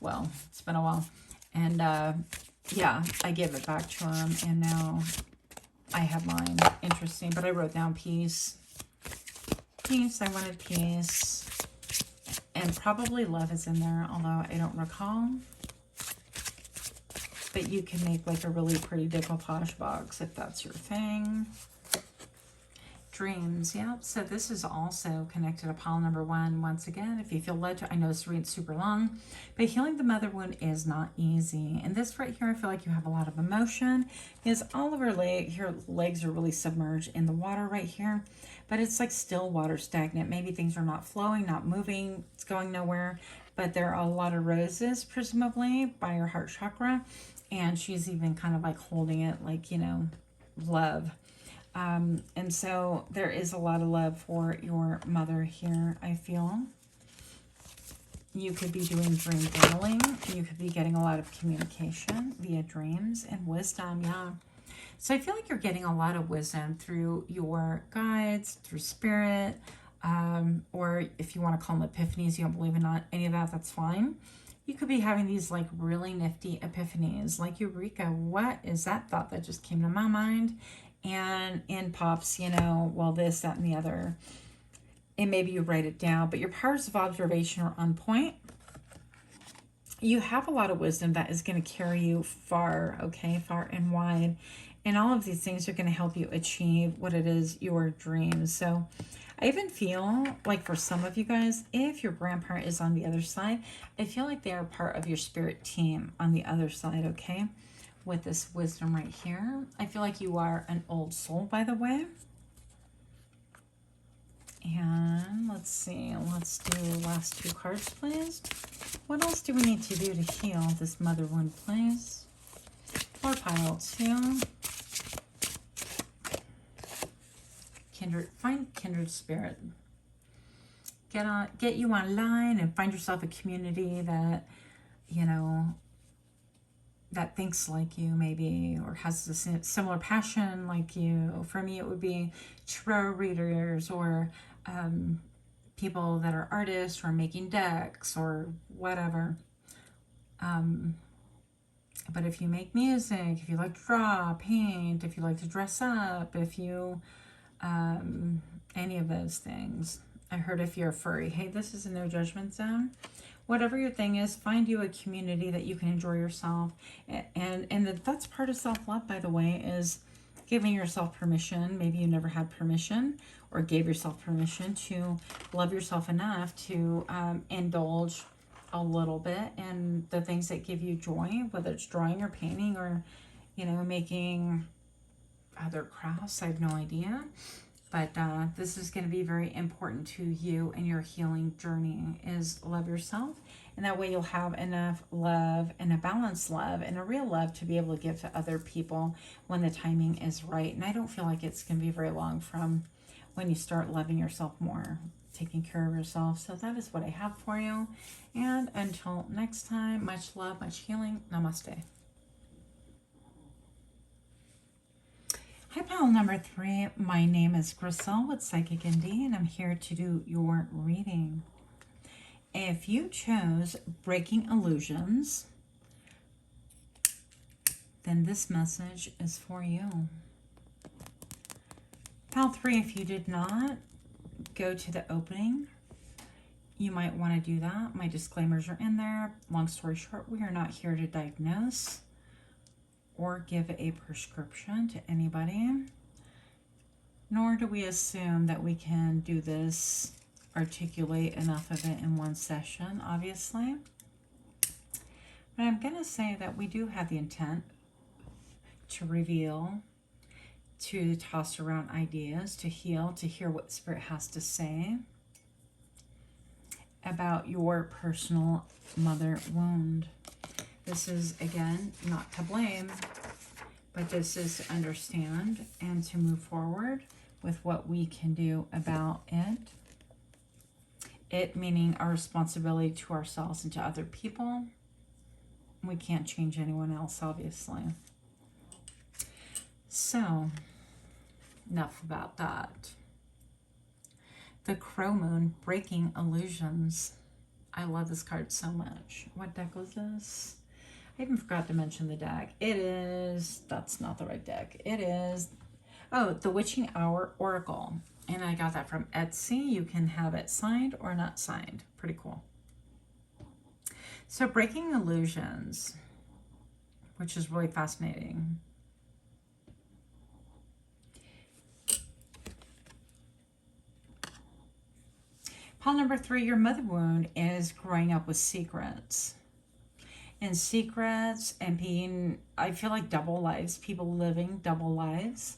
Well, it's been a while. And yeah, I gave it back to him. And now I have mine. Interesting. But I wrote down peace. Peace. I wanted peace. And probably love is in there, although I don't recall. But you can make like a really pretty decoupage box if that's your thing. Dreams, yeah. So this is also connected to pile number 1. Once again, if you feel led to, I know this read's super long, but healing the mother wound is not easy. And this right here, I feel like you have a lot of emotion. Because all of her legs are really submerged in the water right here, but it's like still water, stagnant. Maybe things are not flowing, not moving, it's going nowhere. But there are a lot of roses, presumably, by her heart chakra. And she's even kind of like holding it like, love. And so there is a lot of love for your mother here, I feel. You could be doing dream journaling. You could be getting a lot of communication via dreams and wisdom, yeah. So I feel like you're getting a lot of wisdom through your guides, through spirit, or if you want to call them epiphanies, you don't believe in any of that, that's fine. You could be having these like really nifty epiphanies, like Eureka, what is that thought that just came to my mind? And in pops, well, this, that, and the other. And maybe you write it down, but your powers of observation are on point. You have a lot of wisdom that is going to carry you far, okay, far and wide. And all of these things are going to help you achieve what it is, your dreams. So I even feel like for some of you guys, if your grandparent is on the other side, I feel like they are part of your spirit team on the other side, okay? With this wisdom right here. I feel like you are an old soul, by the way. And let's see. Let's do last 2 cards, please. What else do we need to do to heal this mother wound, please? For pile 2. Find kindred spirit. Get you online and find yourself a community that, that thinks like you maybe, or has a similar passion like you. For me, it would be tarot readers or people that are artists or making decks or whatever. But if you make music, if you like to draw, paint, if you like to dress up, if you, any of those things. I heard if you're a furry, hey, this is a no judgment zone. Whatever your thing is, find you a community that you can enjoy yourself. And that's part of self-love, by the way, is giving yourself permission. Maybe you never had permission or gave yourself permission to love yourself enough to indulge a little bit in the things that give you joy, whether it's drawing or painting or, making other crafts. I have no idea. But this is going to be very important to you and your healing journey, is love yourself. And that way you'll have enough love and a balanced love and a real love to be able to give to other people when the timing is right. And I don't feel like it's going to be very long from when you start loving yourself more, taking care of yourself. So that is what I have for you. And until next time, much love, much healing. Namaste. Hi, pile number 3. My name is Grisel with Psychic ND, and I'm here to do your reading. If you chose Breaking Illusions, then this message is for you. Pile 3, if you did not go to the opening, you might want to do that. My disclaimers are in there. Long story short, we are not here to diagnose or give a prescription to anybody, nor do we assume that we can do this, articulate enough of it in one session, obviously. But I'm going to say that we do have the intent to reveal, to toss around ideas, to heal, to hear what Spirit has to say about your personal mother wound. This is, again, not to blame, but this is to understand and to move forward with what we can do about it. It meaning our responsibility to ourselves and to other people. We can't change anyone else, obviously. So, enough about that. The Crow Moon, Breaking Illusions. I love this card so much. What deck was this? I even forgot to mention the deck. It is, that's not the right deck. It is, oh, the Witching Hour Oracle. And I got that from Etsy. You can have it signed or not signed. Pretty cool. So Breaking Illusions, which is really fascinating. Pile number 3, your mother wound is growing up with secrets. And secrets and being, I feel like double lives, people living double lives,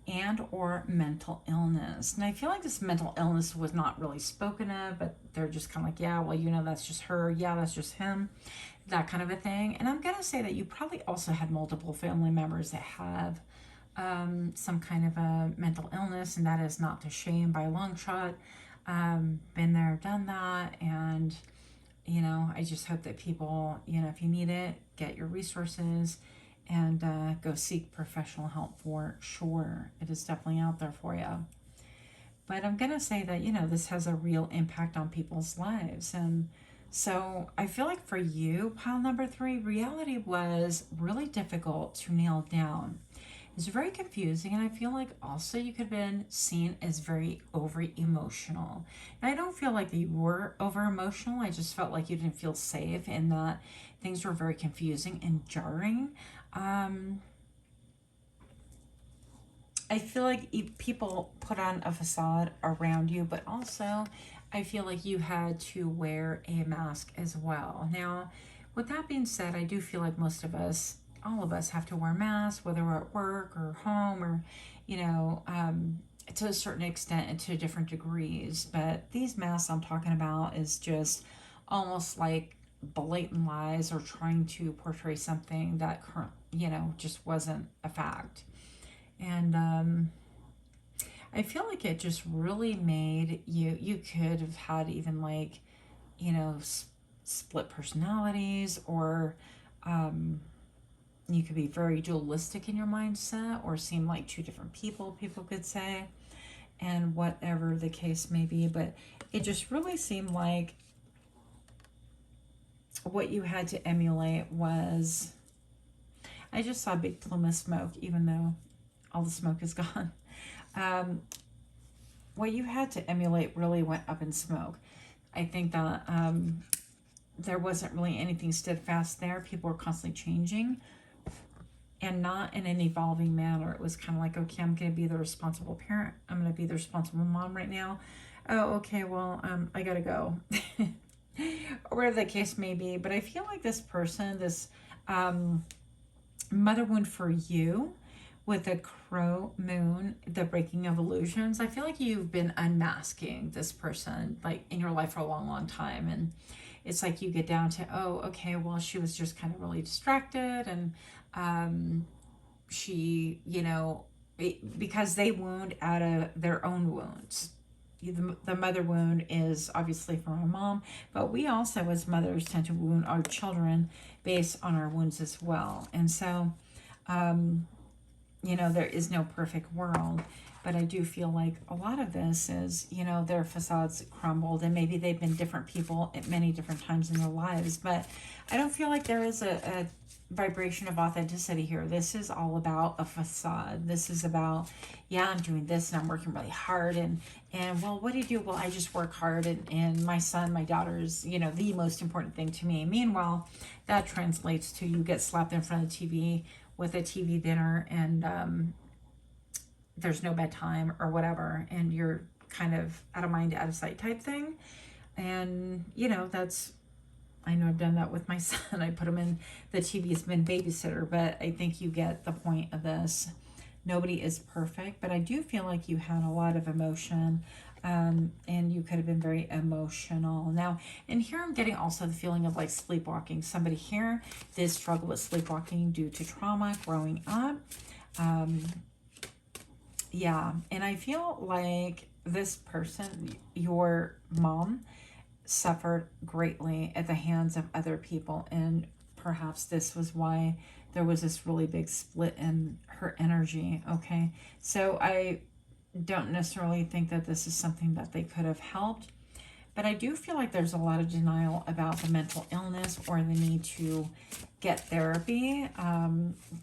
and or mental illness. And I feel like this mental illness was not really spoken of, but they're just kind of like, yeah, well, you know, that's just her. Yeah, that's just him. That kind of a thing. And I'm going to say that you probably also had multiple family members that have some kind of a mental illness, and that is not to shame by a long shot. Been there, done that, and you know, I just hope that people, you know, if you need it, get your resources and go seek professional help for sure. It is definitely out there for you. But I'm going to say that, you know, this has a real impact on people's lives. And so I feel like for you, pile number 3, reality was really difficult to nail down. It's very confusing, and I feel like also you could have been seen as very over emotional. And I don't feel like you were over emotional. I just felt like you didn't feel safe, and that things were very confusing and jarring. I feel like people put on a facade around you, but also I feel like you had to wear a mask as well. Now, with that being said, I do feel like most of us, all of us, have to wear masks, whether we're at work or home or, you know, to a certain extent and to different degrees. But these masks I'm talking about is just almost like blatant lies or trying to portray something that, you know, just wasn't a fact. And I feel like it just really made you could have had even like, you know, split personalities, or you could be very dualistic in your mindset, or seem like two different people could say, and whatever the case may be. But it just really seemed like what you had to emulate was, I just saw a big plume of smoke, even though all the smoke is gone. What you had to emulate really went up in smoke. I think that there wasn't really anything steadfast there. People were constantly changing, and not in an evolving manner. It was kind of like, okay, I'm going to be the responsible parent. I'm going to be the responsible mom right now. Oh, okay, well, I got to go. Or whatever the case may be. But I feel like this person, this mother wound for you, with the crow moon, the breaking of illusions, I feel like you've been unmasking this person like in your life for a long, long time. And it's like you get down to, oh, okay, well, she was just kind of really distracted. And she, because they wound out of their own wounds. The mother wound is obviously from our mom, but we also, as mothers, tend to wound our children based on our wounds as well. And so, there is no perfect world, but I do feel like a lot of this is, their facades crumbled, and maybe they've been different people at many different times in their lives, but I don't feel like there is a vibration of authenticity here. This is all about a facade. This is about, yeah, I'm doing this and I'm working really hard, and well, what do you do? Well, I just work hard, and my son, my daughter is, the most important thing to me. Meanwhile, that translates to you get slapped in front of the TV with a TV dinner, and there's no bedtime or whatever, and you're kind of out of mind, out of sight type thing. And, that's, I know I've done that with my son. I put him in the TV's been babysitter, but I think you get the point of this. Nobody is perfect, but I do feel like you had a lot of emotion, and you could have been very emotional. Now, and here I'm getting also the feeling of like sleepwalking. Somebody here did struggle with sleepwalking due to trauma growing up. Yeah, and I feel like this person, your mom, suffered greatly at the hands of other people, and perhaps this was why there was this really big split in her energy. Okay, so I don't necessarily think that this is something that they could have helped, but I do feel like there's a lot of denial about the mental illness or the need to get therapy,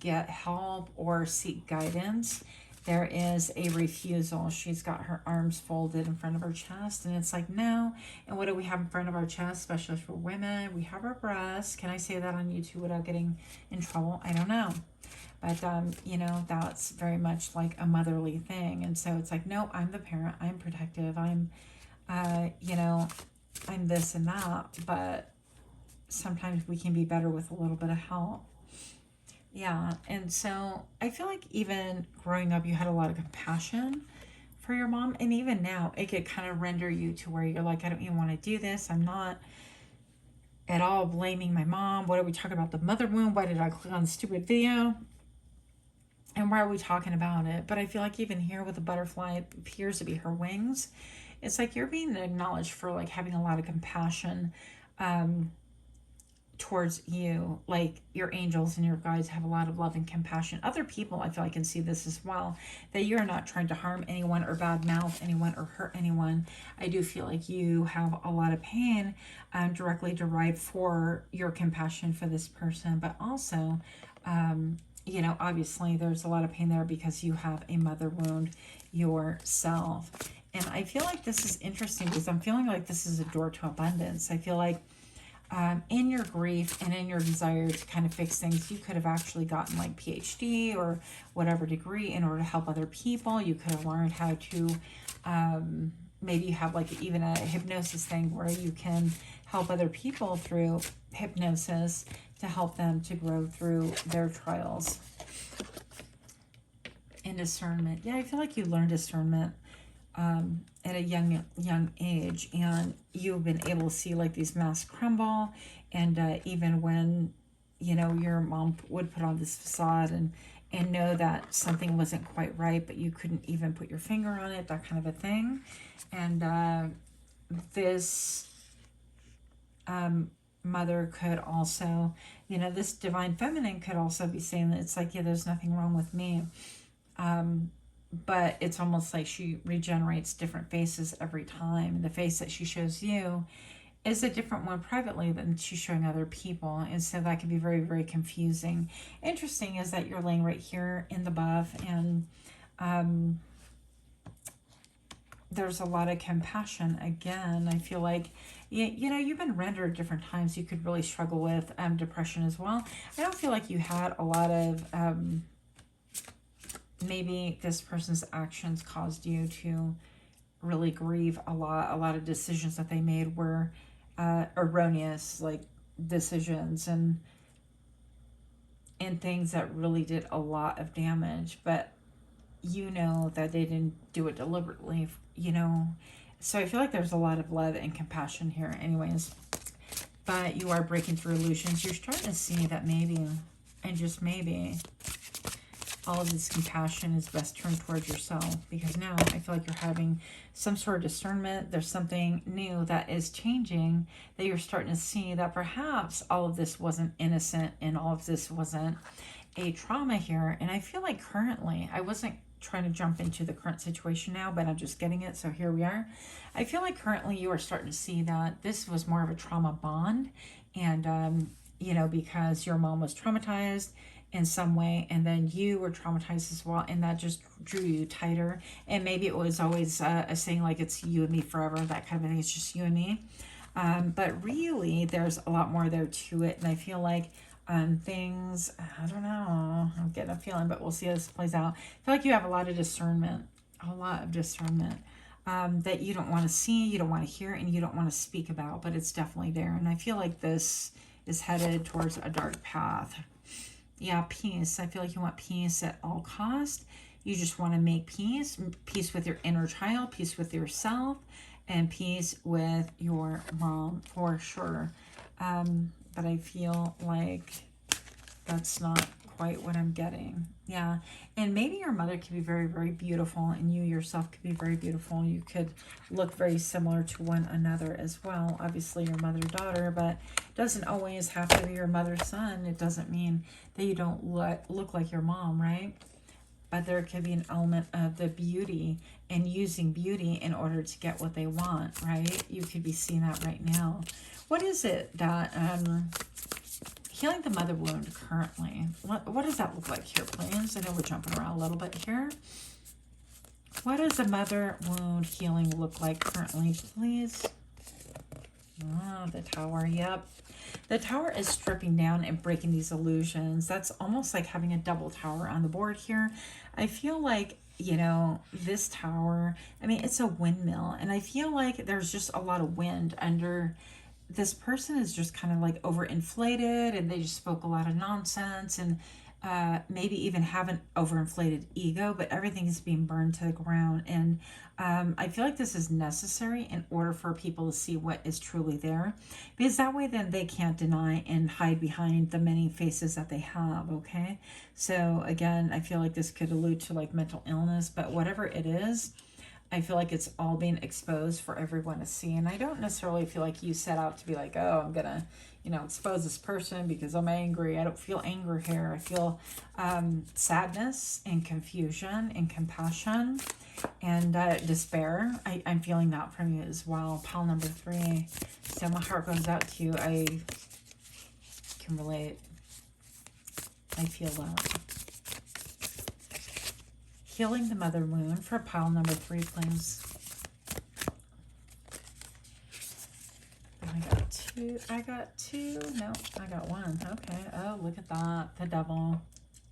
get help, or seek guidance. There is a refusal. She's got her arms folded in front of her chest, and it's like, no. And what do we have in front of our chest, especially for women? We have our breasts. Can I say that on YouTube without getting in trouble? I don't know. But, that's very much like a motherly thing. And so it's like, no, I'm the parent. I'm protective. I'm this and that. But sometimes we can be better with a little bit of help. Yeah, and so I feel like even growing up, you had a lot of compassion for your mom, and even now, it could kind of render you to where you're like, I don't even want to do this. I'm not at all blaming my mom. What are we talking about? The mother wound? Why did I click on the stupid video? And why are we talking about it? But I feel like even here with the butterfly, it appears to be her wings. It's like you're being acknowledged for like having a lot of compassion, towards you. Like your angels and your guides have a lot of love and compassion. Other people, I feel I can see this as well, that you're not trying to harm anyone or badmouth anyone or hurt anyone. I do feel like you have a lot of pain, directly derived for your compassion for this person, but also, obviously there's a lot of pain there because you have a mother wound yourself. And I feel like this is interesting because I'm feeling like this is a door to abundance. I feel like in your grief and in your desire to kind of fix things, you could have actually gotten like PhD or whatever degree in order to help other people. You could have learned how to, maybe you have like even a hypnosis thing where you can help other people through hypnosis to help them to grow through their trials. And discernment. Yeah, I feel like you learned discernment at a young age, and you've been able to see like these masks crumble, and even when your mom would put on this facade and know that something wasn't quite right, but you couldn't even put your finger on it, that kind of a thing. And this mother could also, this divine feminine could also be saying that it's like, yeah, there's nothing wrong with me. But it's almost like she regenerates different faces every time. The face that she shows you is a different one privately than she's showing other people. And so that can be very, very confusing. Interesting is that you're laying right here in the buff, and there's a lot of compassion. Again, I feel like, you've been rendered different times. You could really struggle with depression as well. I don't feel like you had a lot of... maybe this person's actions caused you to really grieve a lot. A lot of decisions that they made were erroneous, like decisions. And in things that really did a lot of damage, but you know that they didn't do it deliberately, you know. So I feel like there's a lot of love and compassion here anyways. But you are breaking through illusions. You're starting to see that maybe, and just maybe, all of this compassion is best turned towards yourself, because now I feel like you're having some sort of discernment. There's something new that is changing, that you're starting to see that perhaps all of this wasn't innocent and all of this wasn't a trauma here. And I feel like currently, I wasn't trying to jump into the current situation now, but I'm just getting it. So here we are. I feel like currently you are starting to see that this was more of a trauma bond. And, you know, because your mom was traumatized in some way, and then you were traumatized as well, and that just drew you tighter. And maybe it was always a saying like, it's you and me forever, that kind of thing. It's just you and me. But really, there's a lot more there to it. And I feel like things, I don't know, I'm getting a feeling, but we'll see how this plays out. I feel like you have a lot of discernment, that you don't want to see, you don't want to hear, and you don't want to speak about, but it's definitely there. And I feel like this is headed towards a dark path. Yeah, peace. I feel like you want peace at all cost. You just want to make peace with your inner child, peace with yourself, and peace with your mom for sure. But I feel like that's not quite what I'm getting. Yeah. And maybe your mother could be very, very beautiful, and you yourself could be very beautiful. You could look very similar to one another as well. Obviously, your mother-daughter, but it doesn't always have to be your mother-son. It doesn't mean that you don't look like your mom, right? But there could be an element of the beauty and using beauty in order to get what they want, right? You could be seeing that right now. What is it that healing the mother wound currently? What does that look like here, please? I know we're jumping around a little bit here. What does the mother wound healing look like currently, please? Ah, the Tower, yep. The Tower is stripping down and breaking these illusions. That's almost like having a double tower on the board here. I feel like, you know, this tower, I mean, it's a windmill, and I feel like there's just a lot of wind under. This person is just kind of like overinflated, and they just spoke a lot of nonsense, and maybe even have an overinflated ego, but everything is being burned to the ground. And I feel like this is necessary in order for people to see what is truly there, because that way then they can't deny and hide behind the many faces that they have. Okay, so again, I feel like this could allude to like mental illness, but whatever it is, I feel like it's all being exposed for everyone to see. And I don't necessarily feel like you set out to be like, oh, I'm gonna, you know, expose this person because I'm angry. I don't feel anger here. I feel sadness and confusion and compassion and despair. I'm feeling that from you as well. Pile number 3. So my heart goes out to you. I can relate. I feel that. Healing the mother wound for pile number 3, please. I got two. No, I got 1. Okay. Oh, look at that. The devil.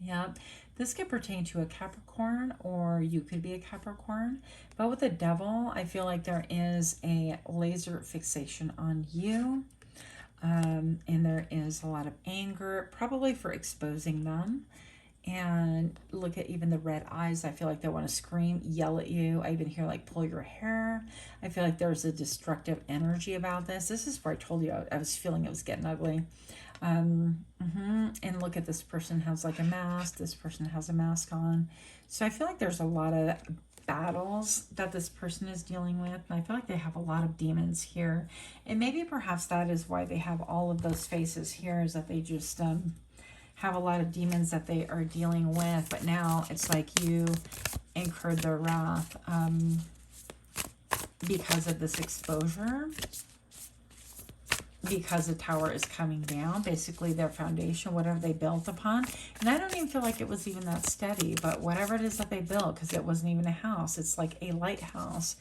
Yep. This could pertain to a Capricorn, or you could be a Capricorn. But with the devil, I feel like there is a laser fixation on you. And there is a lot of anger, probably for exposing them. And look at even the red eyes. I feel like they want to scream, yell at you. I even hear like pull your hair. I feel like there's a destructive energy about this. This is where I told you I was feeling it was getting ugly. And look at this person has like a mask. This person has a mask on. So I feel like there's a lot of battles that this person is dealing with. And I feel like they have a lot of demons here. And maybe perhaps that is why they have all of those faces here, is that they just have a lot of demons that they are dealing with. But now it's like you incurred their wrath because of this exposure, because the tower is coming down, basically their foundation, whatever they built upon. And I don't even feel like it was even that steady, but whatever it is that they built, because it wasn't even a house, it's like a lighthouse,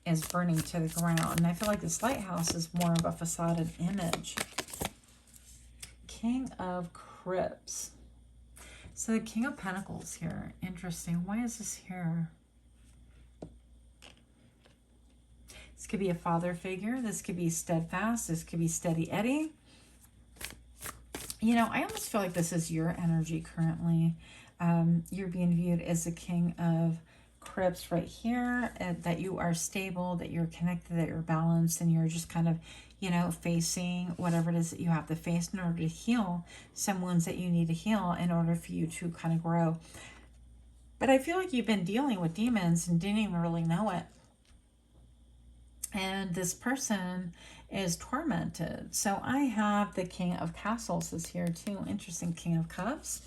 is burning to the ground. And I feel like this lighthouse is more of a facade image. King of Crips. So the King of Pentacles here. Interesting. Why is this here? This could be a father figure. This could be steadfast. This could be steady Eddie. You know, I almost feel like this is your energy currently. You're being viewed as the King of Crips right here, that you are stable, that you're connected, that you're balanced, and you're just kind of, you know, facing whatever it is that you have to face in order to heal some wounds that you need to heal in order for you to kind of grow. But I feel like you've been dealing with demons and didn't even really know it. And this person is tormented. So I have the King of Castles is here too. Interesting. King of Cups.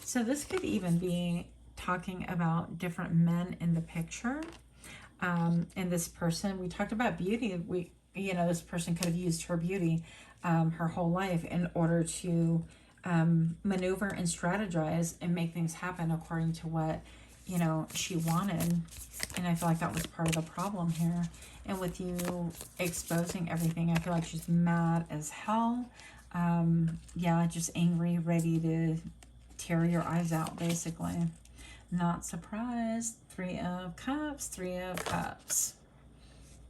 So this could even be talking about different men in the picture. And this person, we talked about beauty. You know, this person could have used her beauty her whole life in order to maneuver and strategize and make things happen according to what, you know, she wanted. And I feel like that was part of the problem here. And with you exposing everything, I feel like she's mad as hell. Yeah, just angry, ready to tear your eyes out, basically. Not surprised. 3 of Cups, 3 of Cups,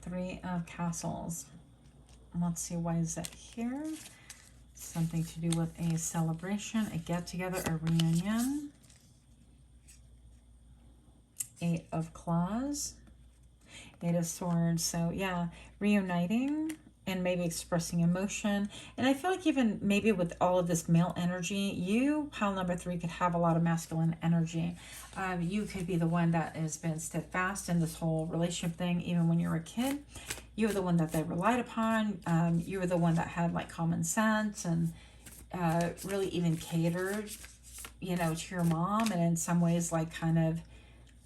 3 of Castles. Let's see, why is that here? Something to do with a celebration, a get-together, a reunion. 8 of Claws, 8 of Swords. So yeah, reuniting and maybe expressing emotion. And I feel like even maybe with all of this male energy, you, pile number 3, could have a lot of masculine energy. You could be the one that has been steadfast in this whole relationship thing, even when you were a kid. You were the one that they relied upon. You were the one that had like common sense and really even catered, you know, to your mom. And in some ways, like kind of,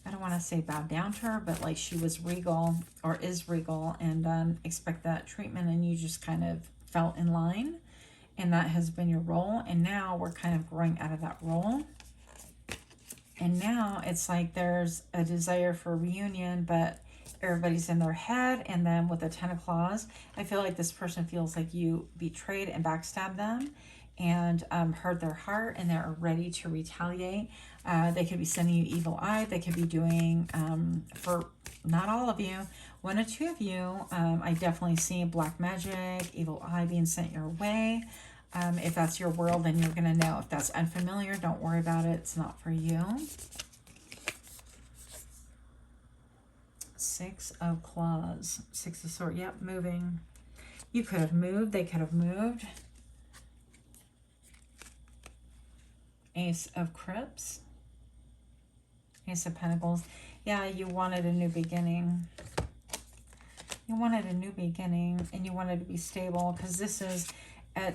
I don't want to say bow down to her, but like she was regal or is regal and expect that treatment, and you just kind of fell in line, and that has been your role. And now we're kind of growing out of that role, and now it's like there's a desire for reunion, but everybody's in their head. And then with the 10 of Claws, I feel like this person feels like you betrayed and backstabbed them and hurt their heart, and they're ready to retaliate. They could be sending you evil eye. They could be doing, for not all of you, 1 or 2 of you, I definitely see black magic, evil eye being sent your way. If that's your world, then you're going to know. If that's unfamiliar, don't worry about it. It's not for you. 6 of Claws, 6 of Swords. Yep, moving. You could have moved. They could have moved. Ace of Crips. Ace of Pentacles. Yeah, you wanted a new beginning. You wanted a new beginning, and you wanted to be stable, because this is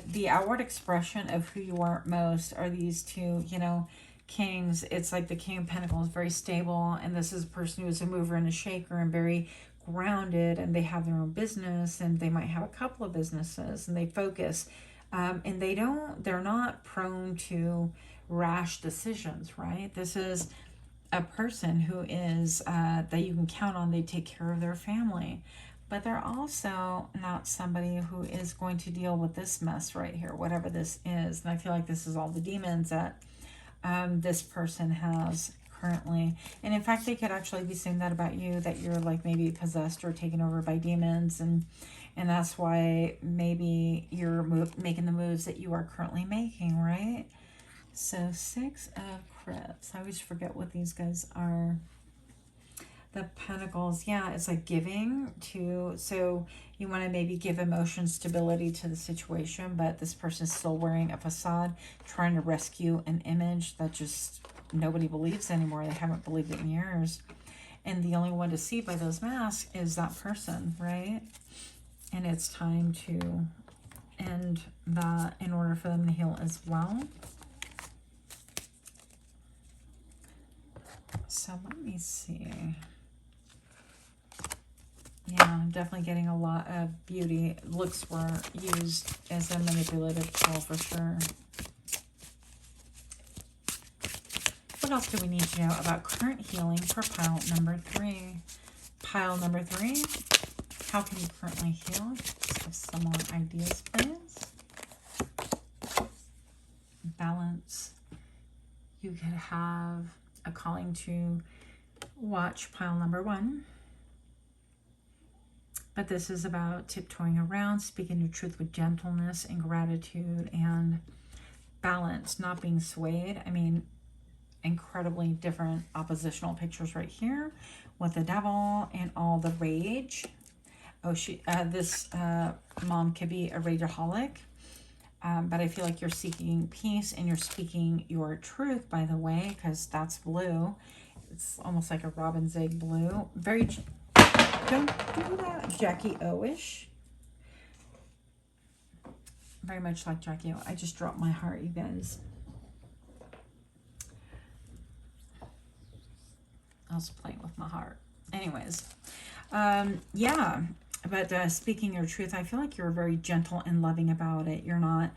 the outward expression of who you are most are these 2, you know, kings. It's like the King of Pentacles, very stable, and this is a person who is a mover and a shaker and very grounded, and they have their own business, and they might have a couple of businesses, and they focus, and they're not prone to rash decisions, right? This is a person who is that you can count on. They take care of their family, but they're also not somebody who is going to deal with this mess right here, whatever this is. And I feel like this is all the demons that this person has currently. And in fact, they could actually be saying that about you, that you're like maybe possessed or taken over by demons, and that's why maybe you're making the moves that you are currently making, right? So 6 of Crips. I always forget what these guys are. The Pentacles. Yeah, it's like giving to, so you want to maybe give emotion stability to the situation, but this person's still wearing a facade, trying to rescue an image that just nobody believes anymore. They haven't believed it in years. And the only one to see by those masks is that person, right? And it's time to end that in order for them to heal as well. So let me see. Yeah, I'm definitely getting a lot of beauty. Looks were used as a manipulative tool for sure. What else do we need to know about current healing for pile number 3? Pile number 3, how can you currently heal? Just have some more ideas, please. Balance. You could have a calling to watch pile number 1. But this is about tiptoeing around, speaking your truth with gentleness and gratitude, and balance, not being swayed. I mean, incredibly different oppositional pictures right here with the devil and all the rage. Oh, this mom could be a rageaholic, but I feel like you're seeking peace and you're speaking your truth, by the way, because that's blue. It's almost like a robin's egg blue. Very, don't do that, Jackie O-ish. Very much like Jackie O. I just dropped my heart, you guys. I was playing with my heart. Anyways, yeah, but speaking your truth, I feel like you're very gentle and loving about it. You're not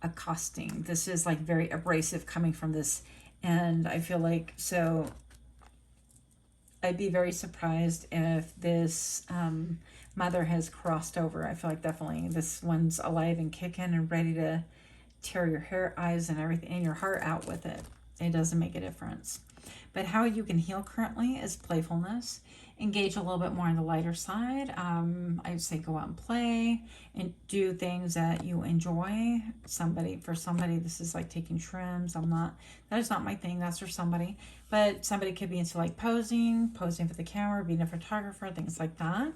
accosting. This is like very abrasive coming from this, and I feel like, so I'd be very surprised if this mother has crossed over. I feel like definitely this one's alive and kicking and ready to tear your hair, eyes, and everything, and your heart out with it. It doesn't make a difference. But how you can heal currently is playfulness. Engage a little bit more on the lighter side. I would say go out and play and do things that you enjoy. For somebody, this is like taking shrooms. That is not my thing. That's for somebody. But somebody could be into like posing for the camera, being a photographer, things like that.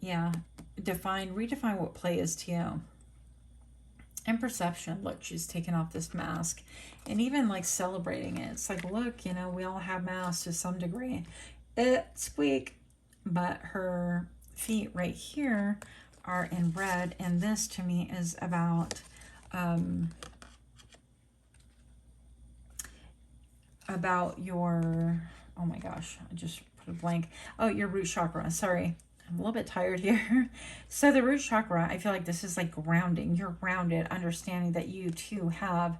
Yeah. Redefine what play is to you. And perception. Look, she's taken off this mask. And even like celebrating it. It's like, look, you know, we all have masks to some degree. Squeak. But her feet right here are in red. And this to me is about your, oh my gosh, I just put a blank. Oh, your root chakra. Sorry. I'm a little bit tired here. So the root chakra, I feel like this is like grounding. You're grounded, understanding that you too have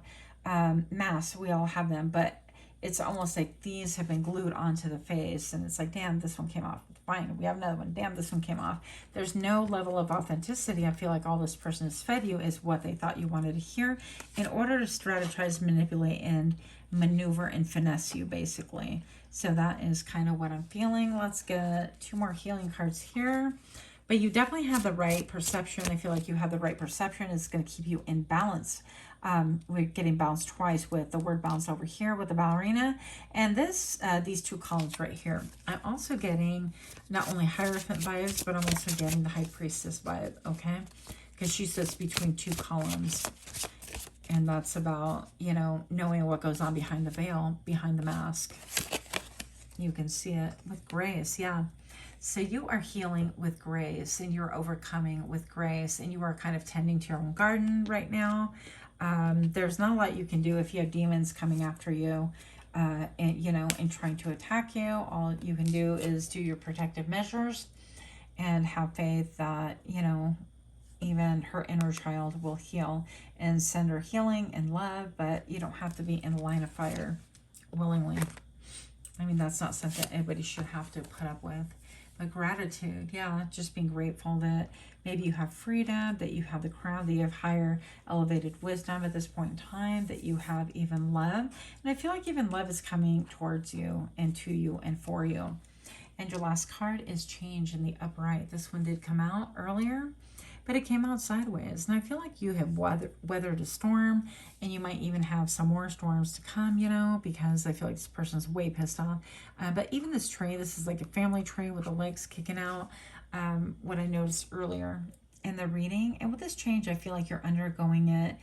masks. We all have them, but it's almost like these have been glued onto the face, and it's like, damn, this one came off. Fine, we have another one. Damn, this one came off. There's no level of authenticity. I feel like all this person has fed you is what they thought you wanted to hear in order to strategize, manipulate, and maneuver and finesse you, basically. So that is kind of what I'm feeling. Let's get 2 more healing cards here. But you definitely have the right perception. I feel like you have the right perception. It's going to keep you in balance. We're getting balanced twice with the word balance over here with the ballerina. And these 2 columns right here. I'm also getting not only Hierophant vibes, but I'm also getting the High Priestess vibe, okay? Because she sits between 2 columns. And that's about, you know, knowing what goes on behind the veil, behind the mask. You can see it with grace, yeah. So you are healing with grace, and you're overcoming with grace, and you are kind of tending to your own garden right now. There's not a lot you can do if you have demons coming after you, and you know, and trying to attack you. All you can do is do your protective measures and have faith that, you know, even her inner child will heal, and send her healing and love, but you don't have to be in the line of fire willingly. I mean, that's not something anybody should have to put up with. But gratitude, yeah, just being grateful that maybe you have freedom, that you have the crown, that you have higher elevated wisdom at this point in time, that you have even love. And I feel like even love is coming towards you and to you and for you. And your last card is change in the upright. This one did come out earlier, but it came out sideways. And I feel like you have weathered a storm, and you might even have some more storms to come, you know, because I feel like this person's way pissed off. But even this tree, this is like a family tree with the legs kicking out, what I noticed earlier in the reading. And with this change, I feel like you're undergoing it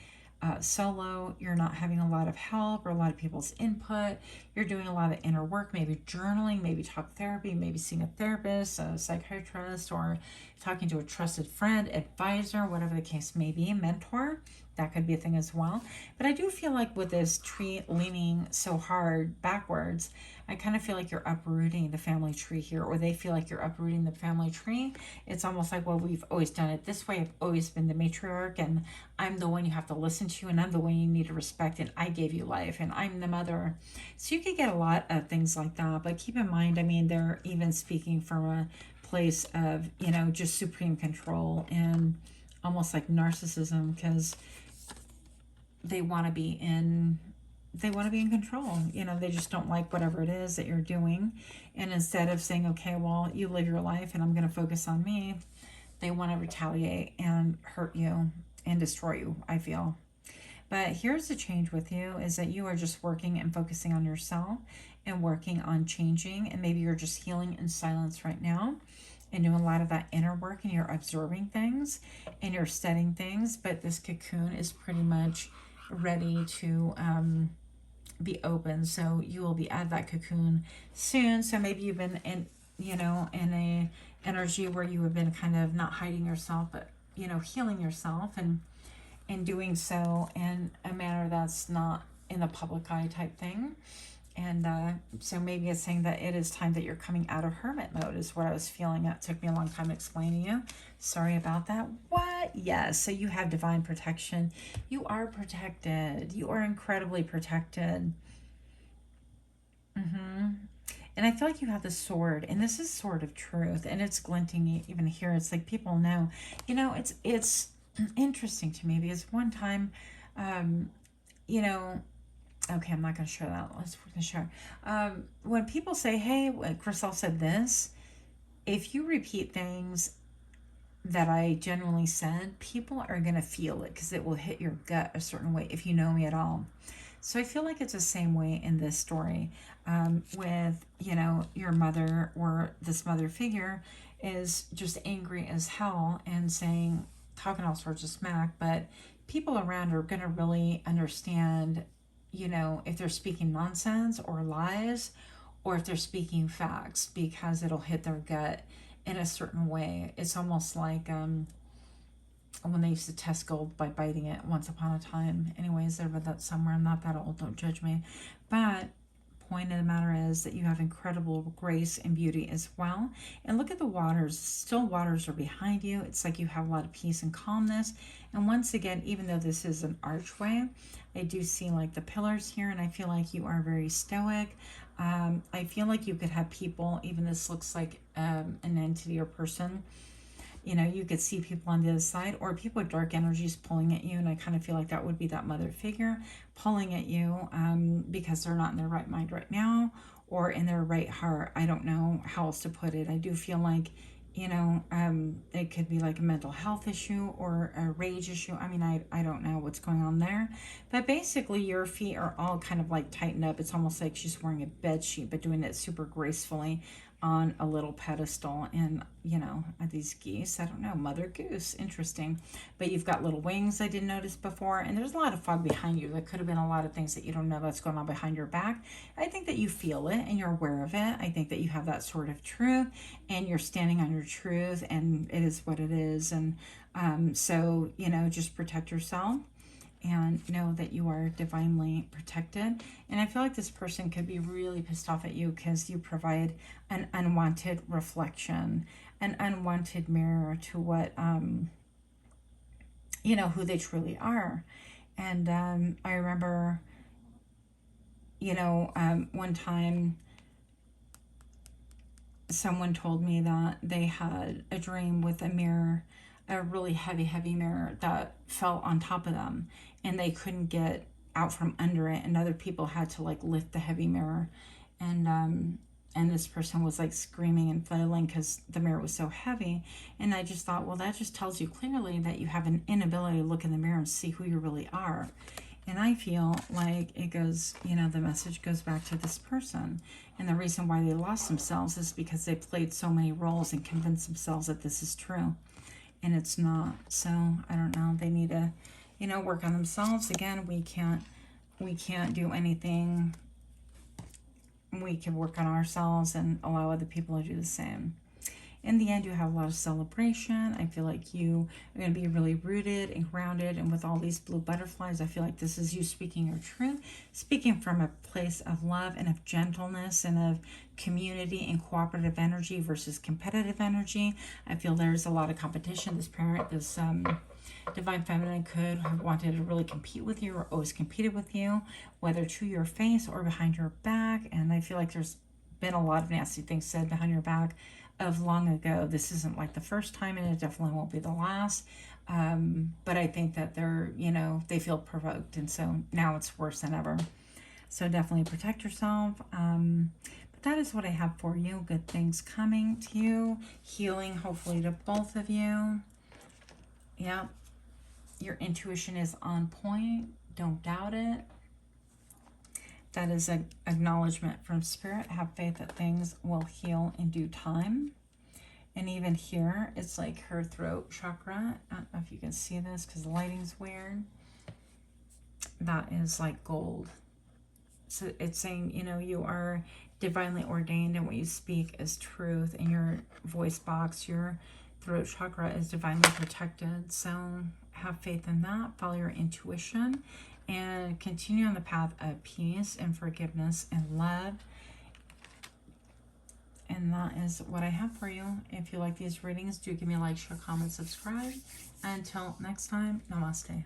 solo. You're not having a lot of help or a lot of people's input. You're doing a lot of inner work, maybe journaling, maybe talk therapy, maybe seeing a therapist, a psychiatrist, or talking to a trusted friend, advisor, whatever the case may be, mentor. That could be a thing as well. But I do feel like with this tree leaning so hard backwards, I kind of feel like you're uprooting the family tree here, or they feel like you're uprooting the family tree. It's almost like, well, we've always done it this way. I've always been the matriarch, and I'm the one you have to listen to, and I'm the one you need to respect, and I gave you life, and I'm the mother. So you could get a lot of things like that. But keep in mind, I mean, they're even speaking from a place of, you know, just supreme control and almost like narcissism, because they want to be in control. You know, they just don't like whatever it is that you're doing. And instead of saying, okay, well, you live your life and I'm going to focus on me, they want to retaliate and hurt you and destroy you, I feel. But here's the change with you is that you are just working and focusing on yourself and working on changing. And maybe you're just healing in silence right now and doing a lot of that inner work, and you're observing things and you're studying things. But this cocoon is pretty much ready to be open. So you will be out of that cocoon soon. So maybe you've been in, in a energy where you have been kind of not hiding yourself, but, healing yourself and doing so in a manner that's not in the public eye type thing. And so maybe it's saying that it is time that you're coming out of hermit mode is what I was feeling. It took me a long time to explain to you. Sorry about that. What? Yes. So you have divine protection. You are protected. You are incredibly protected. And I feel like you have the sword, and this is sword of truth, and it's glinting even here. It's like people know, it's interesting to me because one time, okay, I'm not going to show that. We're going to show. When people say, hey, Crystal said this, if you repeat things that I genuinely said, people are going to feel it because it will hit your gut a certain way if you know me at all. So I feel like it's the same way in this story with, your mother or this mother figure is just angry as hell and saying, talking all sorts of smack, but people around are going to really understand, if they're speaking nonsense or lies or if they're speaking facts because it'll hit their gut in a certain way. It's almost like when they used to test gold by biting it once upon a time. Anyways, I read that somewhere. I'm not that old, don't judge me. But point of the matter is that you have incredible grace and beauty as well. And look at the waters. Still waters are behind you. It's like you have a lot of peace and calmness. And once again, even though this is an archway, I do see like the pillars here, and I feel like you are very stoic. I feel like you could have people, even this looks like an entity or person, you could see people on the other side or people with dark energies pulling at you. And I kind of feel like that would be that mother figure pulling at you because they're not in their right mind right now or in their right heart. I don't know how else to put it. I do feel like, it could be like a mental health issue or a rage issue. I mean, I don't know what's going on there. But basically your feet are all kind of like tightened up. It's almost like she's wearing a bed sheet, but doing it super gracefully on a little pedestal. And these geese, I don't know, mother goose, interesting. But you've got little wings I didn't notice before, and there's a lot of fog behind you. There could have been a lot of things that you don't know that's going on behind your back. I think that you feel it and you're aware of it. I think that you have that sort of truth and you're standing on your truth, and it is what it is. And so just protect yourself and know that you are divinely protected. And I feel like this person could be really pissed off at you because you provide an unwanted reflection, an unwanted mirror to what, who they truly are. And I remember, one time someone told me that they had a dream with a mirror, a really heavy mirror that fell on top of them and they couldn't get out from under it, and other people had to like lift the heavy mirror, and this person was like screaming and flailing because the mirror was so heavy. And I just thought, well, that just tells you clearly that you have an inability to look in the mirror and see who you really are. And I feel like it goes, the message goes back to this person. And the reason why they lost themselves is because they played so many roles and convinced themselves that this is true. And it's not. So I don't know. They need to, work on themselves. Again, we can't do anything. We can work on ourselves and allow other people to do the same. In the end, you have a lot of celebration. I feel like you are going to be really rooted and grounded. And with all these blue butterflies, I feel like this is you speaking your truth, speaking from a place of love and of gentleness and of community and cooperative energy versus competitive energy. I feel there's a lot of competition. This parent, this divine feminine could have wanted to really compete with you or always competed with you, whether to your face or behind your back. And I feel like there's been a lot of nasty things said behind your back of long ago. This isn't like the first time, and it definitely won't be the last. But I think that they're, they feel provoked, and so now it's worse than ever. So definitely protect yourself. But that is what I have for you. Good things coming to you. Healing, hopefully, to both of you. Yep. Your intuition is on point. Don't doubt it. That is an acknowledgement from Spirit. Have faith that things will heal in due time. And even here, it's like her throat chakra. I don't know if you can see this because the lighting's weird. That is like gold. So it's saying, you know, you are divinely ordained and what you speak is truth. In your voice box, your throat chakra is divinely protected. So have faith in that. Follow your intuition. And continue on the path of peace and forgiveness and love. And that is what I have for you. If you like these readings, do give me a like, share, comment, subscribe. Until next time, namaste.